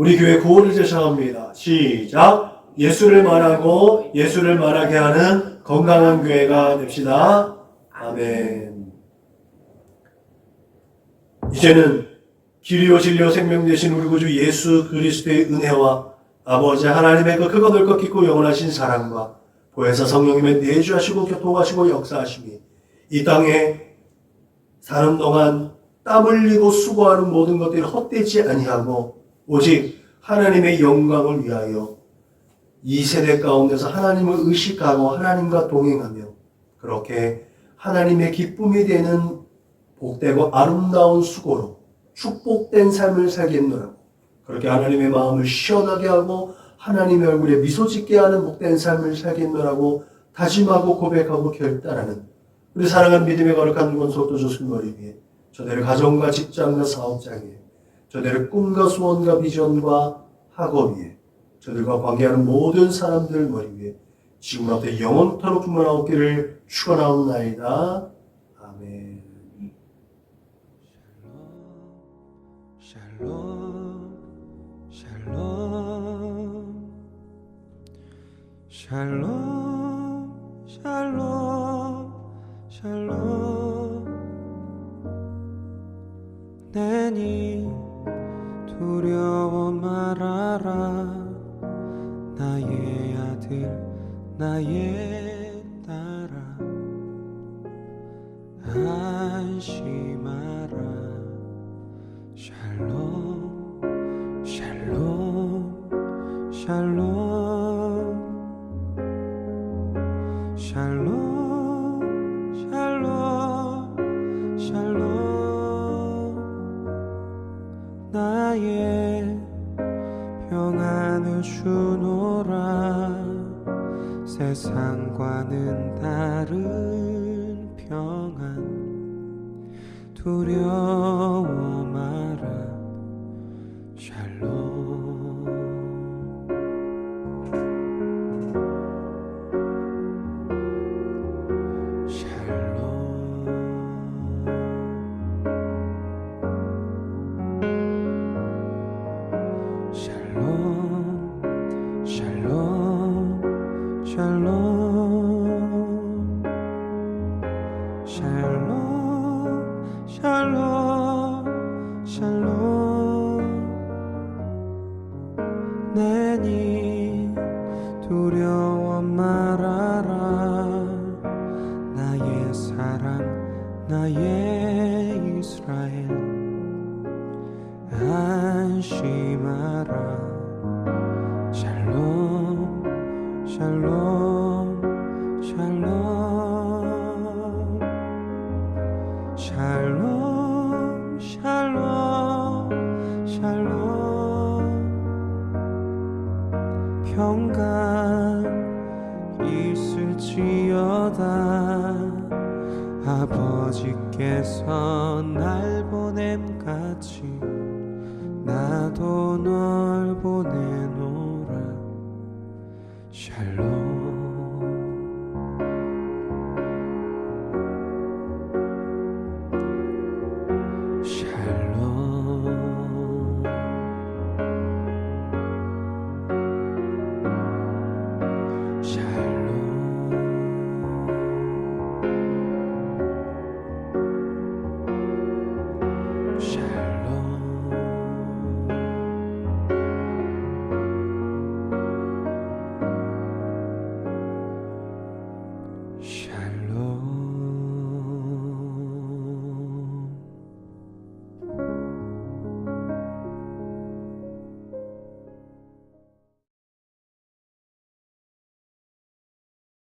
우리 교회 구호를 제시합니다. 시작! 예수를 말하고 예수를 말하게 하는 건강한 교회가 됩시다. 아멘. 이제는 길이요 진리요 생명 되신 우리 구주 예수 그리스도의 은혜와 아버지 하나님의 그 크고 넓고 깊고 영원하신 사랑과 보혜사 성령님의 내주하시고 교통하시고 역사하심이 이 땅에 사는 동안 땀 흘리고 수고하는 모든 것들이 헛되지 아니하고 오직 하나님의 영광을 위하여 이 세대 가운데서 하나님을 의식하고 하나님과 동행하며 그렇게 하나님의 기쁨이 되는 복되고 아름다운 수고로 축복된 삶을 살겠노라고 그렇게 하나님의 마음을 시원하게 하고 하나님의 얼굴에 미소 짓게 하는 복된 삶을 살겠노라고 다짐하고 고백하고 결단하는 우리 사랑하는 믿음의 거룩한 권속도 조승머리 위해 저들의 가정과 직장과 사업장에 저들의 꿈과 소원과 비전과 학업 위에 저들과 관계하는 모든 사람들 머리 위에 지금부터 영원토록 충만하옵기를 축원하옵나이다. 아멘. 샬롬 샬롬 샬롬 샬롬 샬롬 내니 두려워 말아라 나의 아들 나의 딸아 안심하라 샬롬 샬롬 샬롬 샬롬 샬롬 샬롬 나의 평안을 주노라 세상과는 다른 평안 두려워 마라 샬롬 내니 두려워 말아라 나의 사랑 나의 이스라엘 안심하라 샬롬 샬롬 샬롬 샬롬 샬롬 샬롬 평강 있을지어다 아버지께서 날 보냄같이 나도 널 보내노라 샬롬